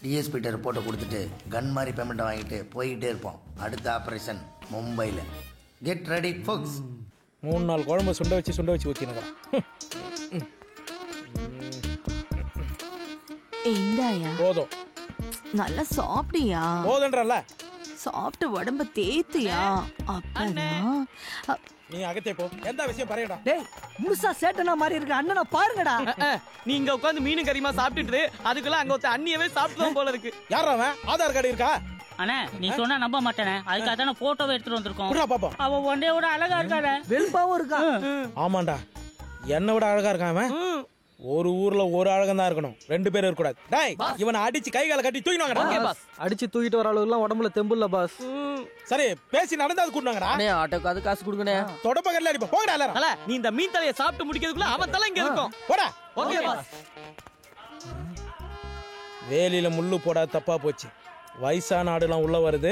Speaker 3: டிஎஸ்பிட்ட ரிப்போர்ட்டை கொடுத்துட்டு கன் மாதிரி பேமெண்ட்டை வாங்கிட்டு போய்கிட்டே இருப்போம். அடுத்த ஆப்ரேஷன் மும்பையில். கெட் ரெடி ஃபோக்ஸ்.
Speaker 5: 3-4 குழம்பு சுண்ட வச்சு ஊற்றினுக்கிறேன்.
Speaker 11: இந்தாயா
Speaker 5: போதும்.
Speaker 11: நல்லா சாப்பிட்டியா?
Speaker 5: போதுன்றல்ல.
Speaker 11: சாப்பிட்டு உடம்ப தேத்தியா? அப்பதான்
Speaker 5: நீ அகத்தே போ. எந்த விஷயம் பரையடா.
Speaker 8: டேய் முழுசா சேட்டனா மாதிரி இருக்க அண்ணனை பாருங்கடா. நீ இங்க உட்கார்ந்து மீனும் கறிமா சாப்பிட்டுட்டு அதுக்குள்ள அங்க ஒருத்த அண்ணியவே சாப்பிட்டுதான் போல இருக்கு.
Speaker 5: யாரா அவன்? ஆதார் கார்டு இருக்கா?
Speaker 10: அண்ணே நீ சொன்னா நம்ப மாட்டேனே, அதுக்காக தான போட்டோவை எடுத்துட்டு வந்திருக்கோம்.
Speaker 5: புடா பாப்பா.
Speaker 10: அவ ஒண்டே விட அழகா இருக்கானே.
Speaker 8: வெல்பாவும் இருக்கா.
Speaker 5: ஆமாண்டா, என்னை விட அழகா இருக்கான் அவன். ஒரு ஊர்ல ஒரு அழகம் தான் இருக்கணும், 2 பேர் இருக்க கூடாது. டேய் இவனை அடிச்சு கை கால கட்டி தூக்கிடுவாங்கடா.
Speaker 13: அடிச்சு தூக்கிட்டு வர அளவுக்குலாம் உடம்புல தெம்புல்ல பாஸ்.
Speaker 5: சரி பேசி நடந்தாது கூடுவாங்கடா.
Speaker 13: அண்ணே ஆட்டோக்கு அது காசு கொடுக்கணே.
Speaker 5: தொடப்பகல்ல அடிப்பா. போங்கடா எல்லாரும்.
Speaker 8: தல நீ இந்த மீன் தலையை சாப்பிட்டு முடிக்கிறதுக்குள்ள அவன் தலை இங்க இருக்கும்.
Speaker 5: போடா.
Speaker 8: Okay pass.
Speaker 5: வேலியில முள்ளு போடா தப்பா போச்சு. வயசான ஆடுலாம் உள்ள வருது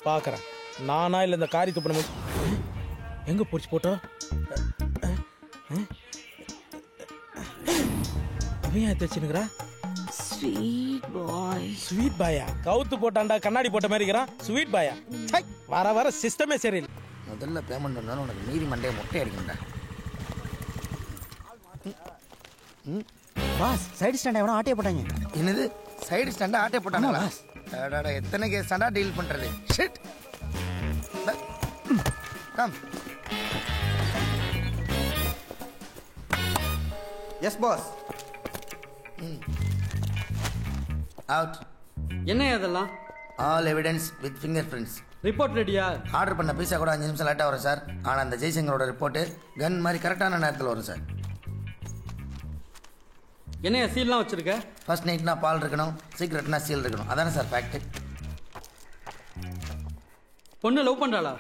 Speaker 5: பாக்குறேன். நானா இல்ல இந்த காரி துப்பணும். எங்க போச்சு போட்டோ? தச்சுனுக்குறா.
Speaker 11: ஸ்வீட் பாய்.
Speaker 5: ஸ்வீட் பாயா? கவுத்து போட்டான்டா, கண்ணாடி போட்ட மாதிரி இருக்கிறான். ஸ்வீட் பாயா? வர வர சிஸ்டமே சரியில்லை.
Speaker 3: முதல்ல பேமெண்ட் பண்ணாலும் உனக்கு மீறி மண்டையை மொட்டை அடிக்கணும்டா.
Speaker 14: பாஸ் சைடு ஸ்டாண்ட் எவனோ ஆட்டே போட்டாங்க.
Speaker 3: என்னது சைடு ஸ்டாண்டா ஆட்டே போட்டாங்களா? எத்தனை கேஸ் ஸ்டாண்டா டீல் பண்றது? Shit. Come.
Speaker 14: Yes boss.
Speaker 3: Out.
Speaker 7: என்ன அதெல்லாம்?
Speaker 3: All evidence with finger prints.
Speaker 7: Report ரெடியா?
Speaker 3: ஆர்டர் பண்ண பீஸா கூட 5 நிமிஷம் லேட்டாக வரும் சார். ஆனால் அந்த ஜெய்சங்கரோட ரிப்போர்ட்டு கன் மாதிரி கரெக்டான நேரத்தில் வரும் சார்.
Speaker 7: என்ன சீல்லாம் வச்சிருக்க?
Speaker 3: ஃபர்ஸ்ட் நைட்னா பால் இருக்கணும், சீக்ரெட்னா சீல் இருக்கணும். அதானே சார் ஃபேக்ட்.
Speaker 7: பொண்ணு லவ் பண்றாளா?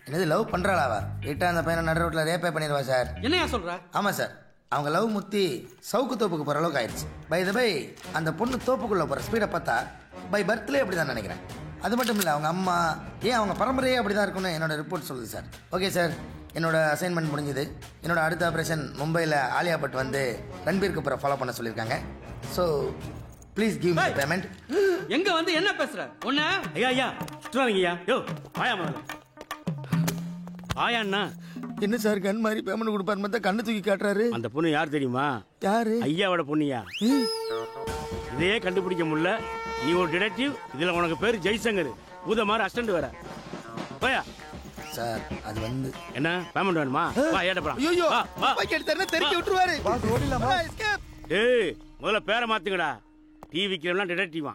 Speaker 3: என்னது லவ் பண்ணுறாளாவா? விட்டா அந்த பையனை நடு ரோட்டில் ரேப்பே பண்ணிடுவா சார்.
Speaker 7: என்னையா சொல்ற?
Speaker 3: ஆமாம் சார், அவங்க லவ் முத்தி சவுக்கு தோப்புக்கு போகிற அளவுக்கு ஆயிடுச்சு. பை அந்த பொண்ணு தோப்புக்குள்ளே போகிற ஸ்பீடை பார்த்தா பை பர்த்லேயே அப்படி தான் நினைக்கிறேன். அது மட்டும் இல்லை, அவங்க அம்மா ஏன் அவங்க பரம்பரையே அப்படி தான் இருக்குன்னு என்னோட ரிப்போர்ட் சொல்லுது சார். ஓகே சார், என்னோட அசைன்மெண்ட் முடிஞ்சுது. என்னோட அடுத்த ஆப்ரேஷன் மும்பையில் ஆலியா பட் வந்து ரன்பீர் கபூரை ஃபாலோ பண்ண சொல்லியிருக்காங்க. So please give me payment.
Speaker 7: எங்க வந்து என்ன பேசுற? ஒண்ணு
Speaker 12: ஐயா சுற்றுவாங்கய்யா. யோ ஆயா முதல்ல. ஆயாண்ணா
Speaker 3: என்ன சார் கண் மாதிரி பேமெண்ட் கொடுப்பாரு பார்த்தா கண்ணு தூக்கி காட்டுறாரு.
Speaker 12: அந்த பொண்ணு யார் தெரியுமா?
Speaker 3: யாரு?
Speaker 12: ஐயாவோட பொண்ணுயா. இதையே கண்டுபிடிக்க முடியல. நீ ஒரு டிடெக்டிவ், இதுல உனக்கு பேரு ஜெய்சங்கர், ஊத மாதிரி அசிஸ்டன்ட் வேற. போயா
Speaker 3: சார். அது வந்து
Speaker 12: என்ன பேமெண்ட் வேணுமா? வா ஏட்ட போலாம்.
Speaker 3: ஐயோ பைக் எடுத்தறனே தெறிக்க விட்டுருவாரு.
Speaker 14: பாஸ் ஓடிலாமா?
Speaker 12: ஏய் முதல்ல பேரை மாத்துங்கடா. டிவிக்கு டிடெக்டிவா.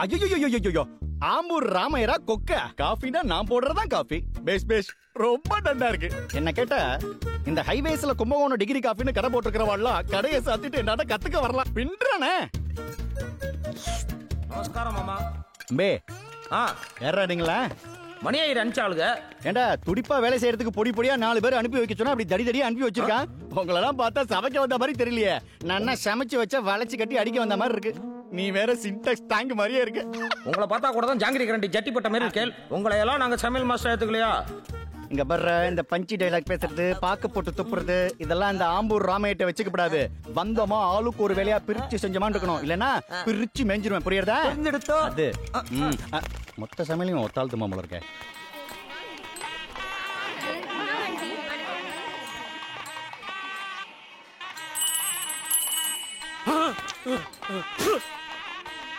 Speaker 15: ஐயோ ஆம்பூர் ராமையரா கொக்க காஃபினா நான் போடுறதா காஃபி பேஸ் பேஸ் ரொம்ப நல்லா இருக்கு என்ன கேட்டா இந்த ஹைவேஸ்ல கும்பகோணம் டிகிரி காஃபின்னு கடை போட்டுக்கிறவாள்லாம் கடையை சாத்திட்டு என்னால கத்துக்க வரலாம் பின்றானே.
Speaker 16: நமஸ்காரம் மாமா.
Speaker 15: பே ஏறாடுங்களா
Speaker 16: மணியாயிரம் அனுப்பிச்சாளுங்க.
Speaker 15: ஏண்டா துடிப்பா வேலை செய்யறதுக்கு பொடி பொடியா 4 பேர் அனுப்பி வைக்க சொன்னா அப்படி தடி தடியா அனுப்பி வச்சிருக்கான். உங்களெல்லாம் பார்த்தா சமைக்க வந்த மாதிரி தெரியலையே. நான் சமைச்சு வச்சா வளைச்சு கட்டி அடிக்க வந்த மாதிரி இருக்கு. நீ வேற சின்டாக்ஸ் டேங்க் மாதிரியே இருக்கு.
Speaker 16: உங்களை பார்த்தா கூட தான் ஜாங்கிரி கரண்டி ஜட்டி போட்ட மாதிரி இருக்கேன். உங்களை எல்லாம் நாங்க சமையல் மாஸ்டர் எடுத்துக்கலையா?
Speaker 15: இங்க பர்ற இந்த பஞ்சி டைலாக் பேசுறது பாக்கு போட்டு துப்புறது இதெல்லாம் இந்த ஆம்பூர் ராமையிட்ட வச்சுக்கப்படாது. வந்தோமா ஆளுக்கு ஒரு வேலையா பிரிச்சு செஞ்சமான்னு இருக்கணும். இல்லனா பிரிச்சு மேஞ்சிருவேன். புரியுறதா? அது மொத்த சமையலையும் ஒத்தாள் தும்மா போல இருக்க.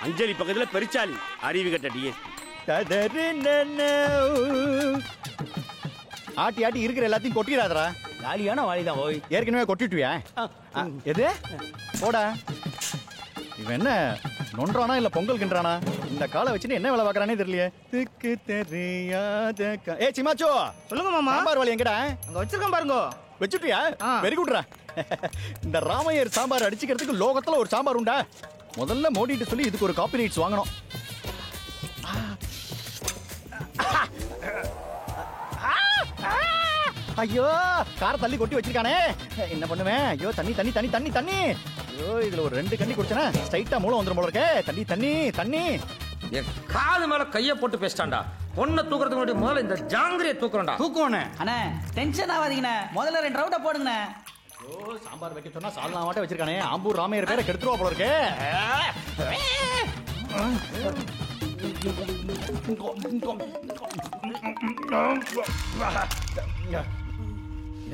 Speaker 12: அஞ்சலி பக்கத்துல பெருச்சாலி அறிவு கட்ட டிஎஸ்பி.
Speaker 15: ஆட்டி ஆட்டி இருக்கிற எல்லாத்தையும் கொட்டிடாதரா.
Speaker 14: காலியான வாளிதான் போய்
Speaker 15: ஏற்கனவே கொட்டிட்டுவியா? எது போடா. இவன் என்ன நொன்றானா இல்ல பொங்கல் கின்றானா? இந்த காலை வச்சுட்டு என்ன வேலை பார்க்கறானே தெரியலையே. திக்கு தெரியாத ஏ சிமாச்சோ
Speaker 16: சொல்லுங்க மாமா.
Speaker 15: சாம்பார் வாளி எங்கடா?
Speaker 16: அங்க வச்சிருக்கேன் பாருங்க.
Speaker 15: வச்சுட்டியா? வெரி குட்ரா. இந்த ராமையர் சாம்பார் அடிச்சுக்கிறதுக்கு லோகத்துல ஒரு சாம்பார் உண்டா? முதல்ல மோடிட்டு சொல்லி இதுக்கு ஒரு காப்பி ரைட்ஸ் வாங்கணும். ஐயோ கார தள்ளி கொட்டி வச்சிருக்கானே. என்ன பண்ணுவேன்? ஐயோ தண்ணி தண்ணி தண்ணி தண்ணி தண்ணி. ஐயோ இதுல ஒரு 2 கண்ணி குடிச்சனா ஸ்ட்ரைட்டா மூளை வந்துரும் போல இருக்கே. தண்ணி தண்ணி தண்ணி.
Speaker 16: என் காது மேல கைய போட்டு பேசிட்டான்டா. பொண்ணை தூக்குறதுக்கு முன்னாடி முதல்ல இந்த ஜாங்கிரியை தூக்குறேன்டா.
Speaker 8: தூக்குவோண்ணே. அண்ணே டென்ஷன் ஆகாதீங்கண்ணே. முதல்ல 2 ரவுண்டா போடுங்கண்ணே.
Speaker 15: ஐயோ சாம்பார் வைக்க சொன்னா சால்னா மாட்ட வச்சிருக்கானே. ஆம்பூர் ராமையர் பேரை கெடுத்துருவா போல இருக்கே.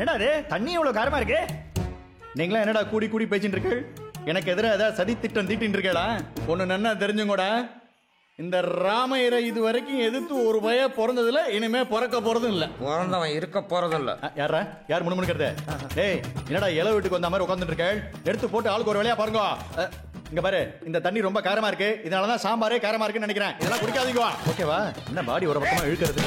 Speaker 15: என்னடா இது தண்ணி எவ்வளவு காரமா இருக்கு? நீங்களா என்னடா கூடி கூடி பேசிட்டு இருக்கு? எனக்கு எதிராக ஏதாவது சதி திட்டம் தீட்டின்னு இருக்கேடா? ஒண்ணு நன்னா தெரிஞ்சுங்கோடா. இந்த ராமையரை இது வரைக்கும் எதிர்த்து ஒரு பய பிறந்ததுல இனிமே பிறக்க போறதும் இல்ல.
Speaker 16: பிறந்தவன் இருக்க போறதும் இல்ல.
Speaker 15: யாரா யார் முணுமுணுக்கிறது? டேய் என்னடா இளவு வீட்டுக்கு வந்த மாதிரி உட்காந்துட்டு இருக்க? எடுத்து போட்டு ஆளுக்கு ஒரு வேலையா பாருங்க. இங்க பாரு இந்த தண்ணி ரொம்ப காரமா இருக்கு. இதனாலதான் சாம்பாரே காரமா இருக்குன்னு நினைக்கிறேன். இதெல்லாம் குடிக்காதீங்க. ஓகேவா? என்ன பாடி ஒரு பக்கமா இழுக்கிறது?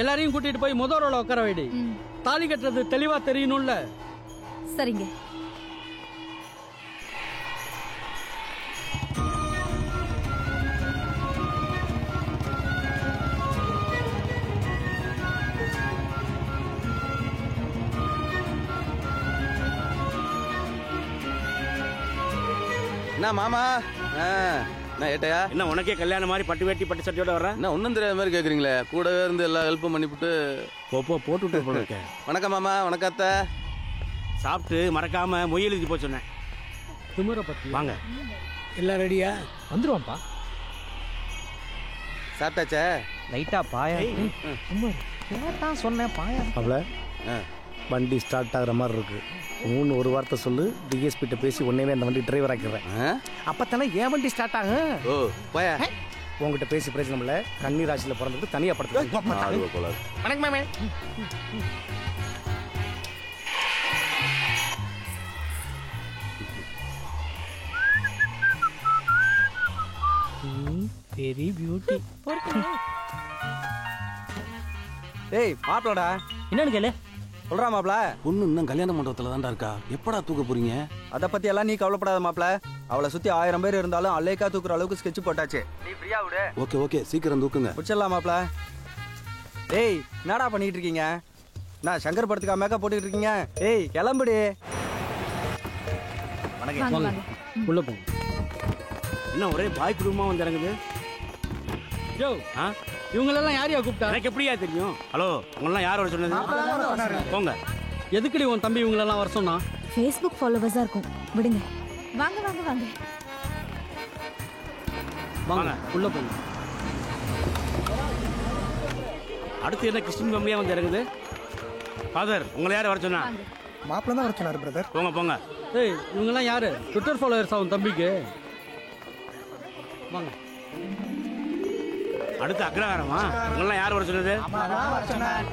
Speaker 7: எல்லாரையும் கூட்டிட்டு போய் முதல் ரோல உட்கார வைடி. தாலி கட்டுறது தெளிவா தெரியணும்ல.
Speaker 6: சரிங்க.
Speaker 4: என்ன மாமா நான் ஏட்டையா
Speaker 12: என்ன உனக்கே கல்யாணம் மாதிரி பட்டு வேட்டி பட்டு சட்டையோட வர்றேன்?
Speaker 4: என்ன ஒன்றும் தெரியாத மாதிரி கேட்குறீங்களே. கூடவே இருந்து எல்லா ஹெல்ப்பும் பண்ணிவிட்டு
Speaker 12: போட்டு விட்டு போல இருக்கேன்.
Speaker 4: வணக்கம் மாமா. வணக்கம் அத்தை.
Speaker 12: சாப்பிட்டு மறக்காம மொய் எழுதி போய் சொன்னேன்.
Speaker 5: திமுறை பத்தி
Speaker 12: வாங்க.
Speaker 5: எல்லாம் ரெடியா? வந்துருவான்ப்பா.
Speaker 4: சாப்பிட்டாச்சே?
Speaker 14: லைட்டா பாயா
Speaker 5: கேட்டான் சொன்னேன் பாயா.
Speaker 14: அவள வண்டி ஸ்டார்ட் ஆகுற மாதிரி இருக்கு. ஒரு வார்த்தை சொல்லு. டிஎஸ்பிட்ட பேசி உடனே அந்த வண்டி டிரைவர் ஆக்கிடுறேன். அப்பத்தானே என் வண்டி ஸ்டார்ட் ஆகும்.
Speaker 4: ஓ போயா.
Speaker 14: உங்ககிட்ட பேசி பிரச்சனை இல்லை. கன்னி ராசியில் பிறந்தது தனியா படுத்து.
Speaker 5: வணக்கம் மேமே. Very beauty.
Speaker 14: ஏய் மாப்பிளடா
Speaker 8: என்னன்னு கேளு.
Speaker 14: சொல்றா மாப்பிள.
Speaker 4: பொண்ணு இன்னும் கல்யாண மண்டபத்துல தான்டா இருக்கா. எப்படா தூக்க போறீங்க?
Speaker 14: அதை பத்தி எல்லாம் நீ கவலைப்படாத மாப்பிள. அவளை சுத்தி 1000 பேர் இருந்தாலும் அல்லேக்கா தூக்குற அளவுக்கு ஸ்கெட்ச் போட்டாச்சு. நீ ஃப்ரீயா விடு.
Speaker 4: ஓகே ஓகே சீக்கிரம் தூக்குங்க.
Speaker 14: முடிச்சிடலாம் மாப்பிள. ஏய் என்னடா பண்ணிட்டு இருக்கீங்க? நான் சங்கர் படத்துக்கா மேக்கப் போட்டுக்கிட்டு இருக்கீங்க? ஏய் கிளம்புடி.
Speaker 6: வணக்கம்.
Speaker 7: உள்ள போங்க.
Speaker 12: என்ன ஒரே பாய் குடும்பமா வந்து இறங்குது?
Speaker 7: யோ இவங்களெல்லாம் யாரையா கூப்பிட்டா?
Speaker 12: எனக்கு எப்படியா தெரியும்? ஹலோ உங்களெல்லாம் யாரோட சொன்னது? போங்க.
Speaker 7: எதுக்குடி உன் தம்பி இவங்களெல்லாம் வர சொன்னா?
Speaker 6: Facebook ஃபாலோவர்ஸா இருக்கும். விடுங்க. வாங்க வாங்க வாங்க.
Speaker 7: வாங்க உள்ள போங்க.
Speaker 12: அடுத்து என்ன கிறிஸ்டின் ஃபேமிலியா வந்து இறங்குது? ஃபாதர், உங்களை யார் வர சொன்னா?
Speaker 14: மாப்பிள்ள தான் வர சொன்னாரு பிரதர்.
Speaker 12: போங்க போங்க.
Speaker 7: ஏய், இவங்கெல்லாம் யாரு? ட்விட்டர் ஃபாலோவர்ஸ் அவன் தம்பிக்கு. வாங்க.
Speaker 12: அடுத்து அக்ரஹாரமா? உங்களெல்லாம் யார் வர சொன்னது?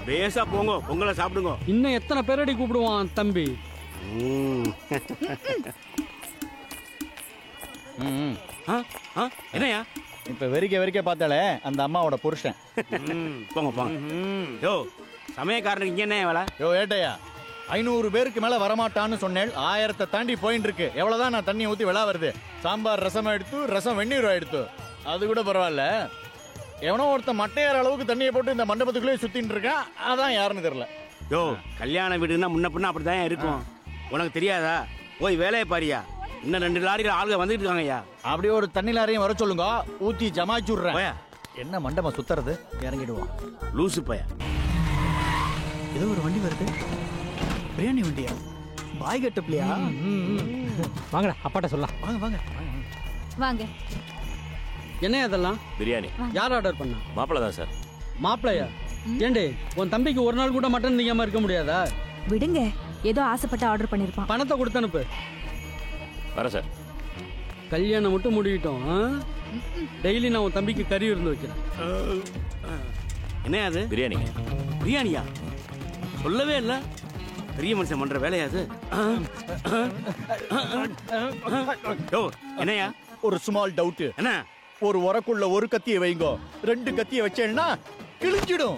Speaker 12: பேசா போங்க, பொங்கலை சாப்பிடுங்க.
Speaker 7: இன்னும் எத்தனை பேரடி கூப்பிடுவான் தம்பி?
Speaker 12: என்னையா
Speaker 15: இப்ப வெறிக்க பார்த்தாலே அந்த அம்மாவோட புருஷன்.
Speaker 12: போங்க போங்க. யோ, சமயக்காரனுக்கு இங்க என்ன வேலை?
Speaker 15: யோ ஏட்டையா, 500 பேருக்கு மேல வரமாட்டான்னு சொன்னேன். 1000 தாண்டி போயிட்டு இருக்கு. எவ்வளவுதான் நான் தண்ணி ஊத்தி விழா வருது. சாம்பார் ரசம் எடுத்து, ரசம் வெந்நீர் எடுத்து, அது கூட பரவாயில்ல. எவனோ ஒருத்தன் மட்டையார அளவுக்கு தண்ணியை போட்டு இந்த மண்டபத்துக்குள்ளே சுத்தின்னு இருக்கான். அதான் யாருன்னு தெரியல.
Speaker 12: யோ, கல்யாண வீடுன்னா முன்ன பின்ன அப்படிதான் இருக்கும். உனக்கு தெரியாதா? போய் வேலையை பாரியா. இன்னும் 2 லாரிகள் ஆளுங்க வந்துட்டு இருக்காங்கய்யா.
Speaker 15: அப்படியே ஒரு தண்ணி லாரியும் வர சொல்லுங்க, ஊத்தி ஜமாச்சு விடுறேன். என்ன மண்டபம் சுத்துறது? இறங்கிடுவோம்.
Speaker 12: லூசு பைய.
Speaker 8: ஏதோ ஒரு வண்டி வருது. பிரியாணி வண்டியா? பாய் கட்டப்லையா?
Speaker 7: வாங்கடா, அப்பாட்ட சொல்லலாம்.
Speaker 8: வாங்க வாங்க
Speaker 6: வாங்க.
Speaker 7: என்ன அதெல்லாம்?
Speaker 17: பிரியாணி.
Speaker 7: யார் ஆர்டர் பண்ணா?
Speaker 17: மாப்பிள்ள தான் சார்.
Speaker 7: மாப்பிள்ளையா? ஏண்டி, உன் தம்பிக்கு ஒரு நாள் கூட மட்டன் திங்காம இருக்க முடியாதா?
Speaker 6: விடுங்க, ஏதோ ஆசைப்பட்டு ஆர்டர் பண்ணிருப்பான்.
Speaker 7: பணத்தை கொடுத்து அனுப்பு.
Speaker 17: வர சார்.
Speaker 7: கல்யாணம் மட்டும் முடிவிட்டோம். டெய்லி நான் உன் தம்பிக்கு கறி இருந்து வைக்கிறேன்.
Speaker 12: என்ன அது?
Speaker 17: பிரியாணி.
Speaker 12: பிரியாணியா? சொல்லவே இல்ல. பெரிய மனுஷன் பண்ற வேலையா அது? என்னையா?
Speaker 15: ஒரு ஸ்மால் டவுட்.
Speaker 12: என்ன?
Speaker 15: ஒரு உரக்குள்ள ஒரு கத்தியை வைங்க, 2 கத்தியை வச்சேன்னா கிழிஞ்சிடும்.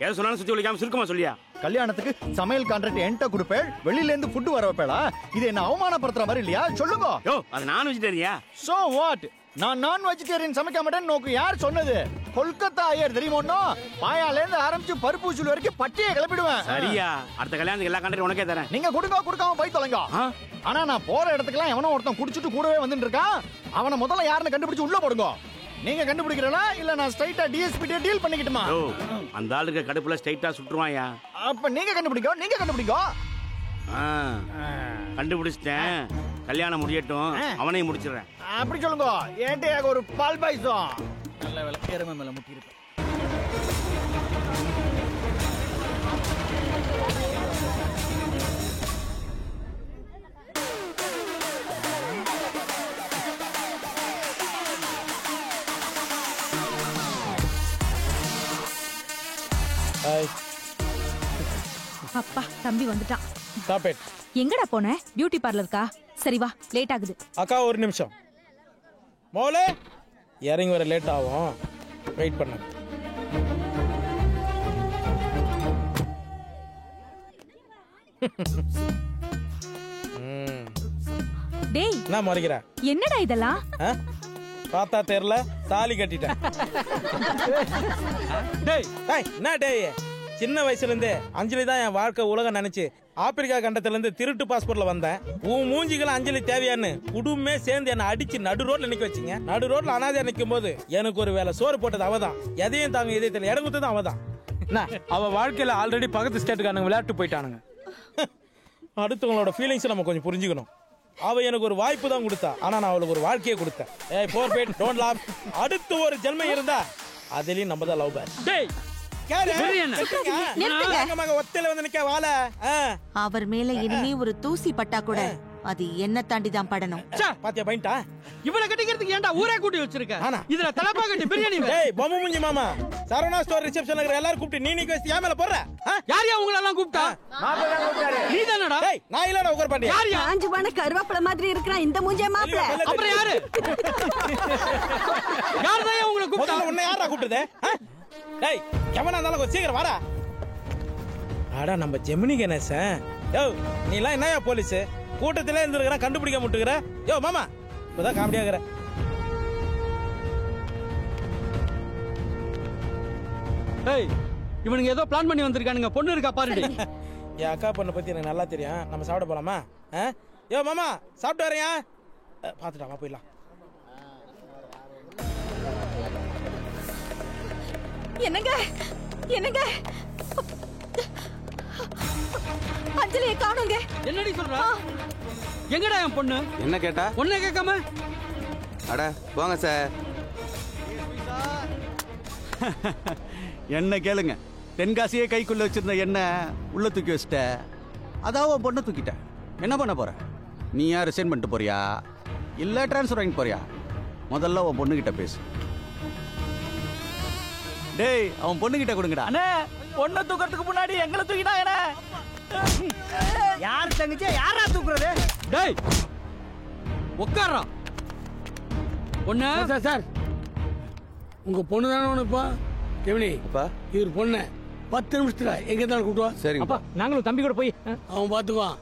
Speaker 12: எதை சொன்னாலும் சுத்தி ஒழிக்காம சுருக்கமா சொல்லியா?
Speaker 15: கல்யாணத்துக்கு சமையல் கான்ட்ராக்ட் என்கிட்ட கொடுப்பேன், வெளியில இருந்து ஃபுட் வர வைப்பேளா? இது என்ன அவமானப்படுத்துற மாதிரி இல்லையா? சொல்லுங்க.
Speaker 12: அது நான் வெஜிடேரியா?
Speaker 15: So what? நான் வெஜிடேரியன் சமைக்க மாட்டேன்னு நோக்கு யார் சொன்னது? கொல்கத்தா ஐயர் தெரியுமோ? பாயால இருந்து ஆரம்பிச்சு பருப்பு உசூல் வரைக்கும் பட்டியை கிளப்பிடுவேன்.
Speaker 12: சரியா? அடுத்த கல்யாணத்துக்கு எல்லா கான்ட்ராக்ட் உனக்கே தரேன்.
Speaker 15: நீங்க கொடுக்காம போய் தொலைங்க. ஆனா நான் போற இடத்துக்குலாம் எவனோ ஒருத்தன் குடிச்சிட்டு கூடவே வந்துட்டு இருக்கான். அவனை முதல்ல யாருன்னு கண்டுபிடிச்சு உள்ள போடுங்க. நீங்க கண்டுபிடிக்கிறா இல்ல நான் ஸ்ட்ரைட்டா டிஎஸ்பி டீல் பண்ணிக்கிட்டுமா?
Speaker 12: அந்த ஆளுக்கு கடுப்புல ஸ்ட்ரைட்டா சுட்டுருவாயா?
Speaker 15: அப்ப நீங்க கண்டுபிடிக்கோ.
Speaker 12: கண்டுபிடிச்சிட்டேன். கல்யாணம் முடியட்டும், அவனையும் முடிச்சிடுறேன்.
Speaker 15: அப்படி சொல்லுங்க. ஏன்டே ஒரு பால் பாய்சம். நல்ல வேலை எருமை மேல முட்டி இருக்கு.
Speaker 6: அப்பா, தம்பி வந்துட்டான்.
Speaker 5: Stop it.
Speaker 6: எங்கடா போன? பியூட்டி பார்லருக்கா? சரி வா, லேட் ஆகுது.
Speaker 5: அக்கா ஒரு நிமிஷம். மோலே, இறங்கி வர லேட் ஆகும், வெயிட் பண்ணு.
Speaker 6: டேய்,
Speaker 5: நான் மறைக்கிறேன்.
Speaker 6: என்னடா இதெல்லாம்?
Speaker 5: பார்த்தா தெரியல, தாலி கட்டிட்டேன். டேய் என்ன டேய், சின்ன வயசுல இருந்து அஞ்சலி தான் என் வாழ்க்கை உலகம் நினைச்சு ஆப்பிரிக்கா கண்டத்துல இருந்து திருட்டு பாஸ்போர்ட்ல வந்தேன். உன் மூஞ்சிக்கெல்லாம் அஞ்சலி தேவையான்னு குடும்பமே சேர்ந்து என்ன அடிச்சு நடு ரோட்ல நிக்க வச்சிங்க. நடு ரோட்ல அனாதையா நிக்கும் போது எனக்கு ஒரு வேலை சோறு போட்டது அவதான். எதையும் தாங்க இதயத்துல இடம் கொடுத்தது அவதான். அவ வாழ்க்கையில ஆல்ரெடி பக்கத்து ஸ்டேட்டுக்காரங்க விளையாட்டு போயிட்டானுங்க. அடுத்தவங்களோட ஃபீலிங்ஸ் நம்ம கொஞ்சம் புரிஞ்சுக்கணும். அவ எனக்கு ஒரு வாய்ப்பு தான் கொடுத்தா, ஆனா நான் அவளுக்கு ஒரு வாழ்க்கையை கொடுத்தேன். ஏய் போர்பேட் டோன்ட் லாப். அடுத்து ஒரு ஜென்மம் இருந்தா அதுலயும் நம்ம தான் லவ் பேர். டேய்
Speaker 11: அவர் மேல இனிமே ஒரு தூசி பட்டா கூட அது என்ன தாண்டி தான் படணும்.
Speaker 5: பாத்தியா பைண்டா?
Speaker 7: இவளை கட்டிக்கிறதுக்கு ஏன்டா ஊரே கூட்டி வச்சிருக்க? இதுல தலப்பா கட்டி பிரியாணி.
Speaker 5: டேய் பொம்மை மூஞ்சி மாமா, சரவணா ஸ்டோர் ரிசெப்ஷன்ல இருக்கிற எல்லாரும் கூப்பிட்டு நீ நிக்க வச்சு ஏன் மேல போற?
Speaker 7: யாரையா உங்களை எல்லாம் கூப்பிட்டா? நீ தானடா?
Speaker 5: டேய் நான் இல்லடா உட்கார் பாண்டியா.
Speaker 7: யாரையா?
Speaker 18: காஞ்சு போன கருவேப்பிலை மாதிரி இருக்கறான் இந்த மூஞ்சே மாப்ள.
Speaker 7: அப்புறம் யாரு? யாரதா உங்களை கூப்பிட்டா?
Speaker 5: உன்னை யாரா கூப்பிடுதே? டேய் எவனா இருந்தாலும் சீக்கிரம் வாடா. ஆடா நம்ம ஜெமினி கணேசன். யோ நீ எல்லாம் என்னயா போலீஸ் கூட்டத்திலே இருந்திருக்கிற கண்டுபிடிக்க முட்டுக்கிற? யோ மாமா இப்பதான் காமெடியா இருக்கிற.
Speaker 7: ஏய் இவனுங்க ஏதோ பிளான் பண்ணி வந்திருக்கானுங்க. பொண்ணு இருக்கா பாருடி.
Speaker 5: என் அக்கா பொண்ணை பத்தி எனக்கு நல்லா தெரியும். நம்ம சாப்பிட போலாமா? யோ மாமா சாப்பிட்டு வரையா? பாத்துட்டாமா போயிடலாம்.
Speaker 6: என்னங்க என்னங்க, அஞ்சலியை காணுங்க.
Speaker 7: என்னடி சொல்ற? எங்கடா என் பொண்ணு?
Speaker 4: என்ன கேட்டா?
Speaker 7: ஒண்ணே கேட்காம
Speaker 4: அட போங்க சார்.
Speaker 15: என்ன கேளுங்க.
Speaker 19: தென்காசியே கைக்குள்ள வச்சிருந்த என்ன உள்ள தூக்கி வச்சிட்ட. அதான் உன் பொண்ணை தூக்கிட்ட. என்ன பண்ண போற? நீ யார் ரிசைன் பண்ணிட்டு போறியா இல்ல டிரான்ஸ்ஃபர் வாங்கி போறியா? முதல்ல உன் பொண்ணுகிட்ட பேசு. டேய் அவன் பொண்ணுகிட்ட கொடுங்கடா.
Speaker 8: அண்ணே பொண்ணை தூக்கிறதுக்கு முன்னாடி எங்களை தூக்கிட்டாங்கண்ணே. யார் தங்கச்சி யாரா தூக்குறது?
Speaker 7: டேய் உட்கார்றா. பொண்ணு
Speaker 20: சார் சார் உங்க பொண்ணு தானே ஒன்று இப்போ கெவினி இவர் பொண்ணு 10 நிமிஷத்துல எங்க தான் கூட்டுவா?
Speaker 4: சரிங்க.
Speaker 7: நாங்களும் தம்பி கூட போய்
Speaker 20: அவன் பார்த்துக்குவான்.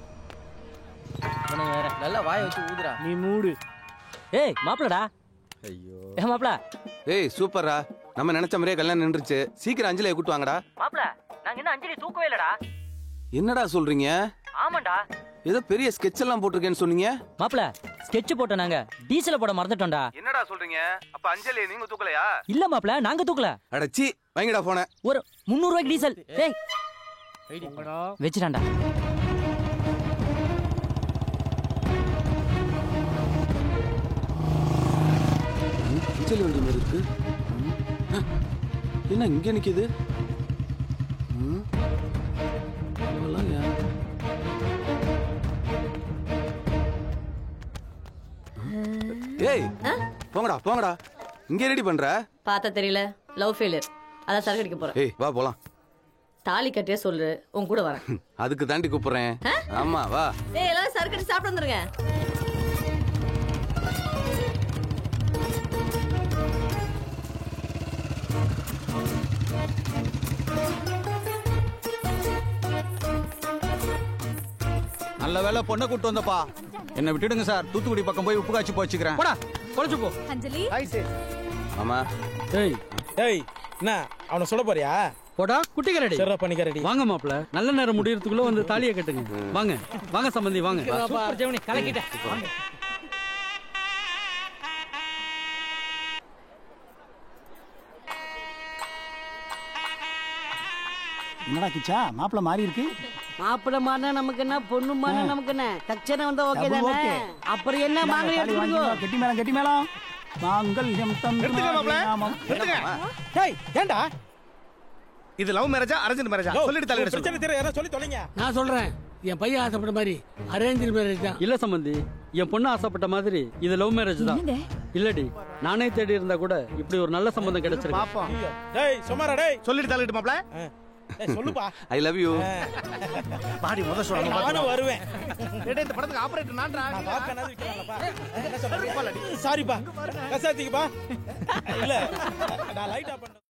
Speaker 8: வேற நல்லா வாய வச்சு ஊதுறா.
Speaker 20: நீ மூடு.
Speaker 8: ஏய் மாப்பிளடா.
Speaker 4: ஐயோ
Speaker 8: ஏ மாப்பிள.
Speaker 4: ஏய் சூப்பர்ரா, நம்ம நினைச்ச மாதிரியே கல்யாணம் நின்றுச்சு. சீக்கிரம் அஞ்சலியை கூட்டு வாங்கடா.
Speaker 8: மாப்பிள நாங்க என்ன அஞ்சலி தூக்கவே இல்லடா.
Speaker 4: என்னடா சொல்றீங்க?
Speaker 8: ஆமாண்டா.
Speaker 4: ஏதோ பெரிய ஸ்கெட்ச் எல்லாம் போட்டிருக்கேன்னு சொன்னீங்க.
Speaker 8: மாப்பிள ஸ்கெட்ச் போட்ட நாங்க டீசல் போட மறந்துட்டோம்டா.
Speaker 4: என்னடா சொல்றீங்க? அப்ப அஞ்சலி நீங்க தூக்கலையா?
Speaker 8: இல்ல மாப்பிள நாங்க தூக்கல.
Speaker 4: அடச்சி வாங்கிடா போன.
Speaker 8: ஒரு 300 ரூபாய்க்கு டீசல். ஏய் வெச்சிடான்டா.
Speaker 4: அஞ்சலி வண்டி மாதிரி இருக்கு. என்ன இங்க நிக்குது? ஏய் போங்கடா போங்கடா. இங்க ரெடி பண்ற?
Speaker 1: பார்த்தா தெரியல, லவ் ஃபெயிலியர். அதான் சரக்கு அடிக்க போறேன்.
Speaker 4: ஏய் வா போலாம்.
Speaker 1: தாலி கட்டியே சொல்லு, உன் கூட வரேன்.
Speaker 4: அதுக்கு தாண்டி கூப்பிடுறேன். ஆமா வா.
Speaker 1: ஏய் எல்லாரும் சரக்கு அடி சாப்பிட்டு வந்துருங்க.
Speaker 19: நல்ல வேலை பொண்ணை கூட்டு வந்தப்பா. என்ன விட்டுடுங்க சார். தூத்துக்குடி பக்கம் போய் உப்பு காய்ச்சி போச்சுக்கிறேன்.
Speaker 7: போடா குறைச்சு போ.
Speaker 6: அஞ்சலி
Speaker 4: ஆமா.
Speaker 5: ஏய் ஏய் என்ன அவனை சொல்ல போறியா?
Speaker 7: போடா குட்டி கரடி.
Speaker 5: சரி பண்ணிக்கறடி.
Speaker 7: வாங்க மாப்ள, நல்ல நேரம் முடியறதுக்குள்ள வந்து தாலியை கட்டுங்க. வாங்க வாங்க சம்பந்தி வாங்க.
Speaker 8: சூப்பர் ஜெவனி கலக்கிட்ட.
Speaker 14: என்னடா கிச்சா மாப்பிள்ள மாறி இருக்கு?
Speaker 18: மாப்பிள்ள மாறினா நமக்கு என்ன, பொண்ணு மாறினா நமக்கு என்ன, தட்சணை வந்தா ஓகே தானே. அப்புறம் என்ன மாங்கனி எடுத்துக்கோ.
Speaker 14: கெட்டி மேளம் கெட்டி மேளம். மாங்கல்யம் தந்தனாம்.
Speaker 5: ஏய் ஏண்டா
Speaker 14: இது லவ் மேரேஜா அரேஞ்ச் மேரேஜா சொல்லிட்டு தலையிட சொல்லு.
Speaker 5: பிரச்சனை தெரியல, யாரோ சொல்லி தொலைங்க.
Speaker 20: நான் சொல்றேன் என் பையன் ஆசைப்பட்ட மாதிரி அரேஞ்ச் மேரேஜ் தான்.
Speaker 7: இல்ல சம்பந்தி, என் பொண்ணு ஆசைப்பட்ட மாதிரி இது லவ் மேரேஜ் தான். இல்லடி நானே தேடி இருந்தா கூட இப்படி ஒரு நல்ல சம்பந்தம் கிடைச்சிருக்கு.
Speaker 14: பாப்போம்.
Speaker 5: டேய் சுமாரா டேய்
Speaker 14: சொல்லிட்டு தலையிடு மாப்ள.
Speaker 5: டேய் சொல்லுப்பா.
Speaker 4: I love you.
Speaker 14: பாடி முத சொல்லுங்க.
Speaker 5: நானும் வருவேன்.
Speaker 14: டேய் இந்த படத்துக்கு ஆபரேட்டர் நான்டா.
Speaker 5: நான் பாக்கனது விக்கறலப்பா. என்ன சொல்றீங்க? சாரிப்பா. கசாத்திக்குப்பா. இல்ல நான் லைட் ஆஃப் பண்ண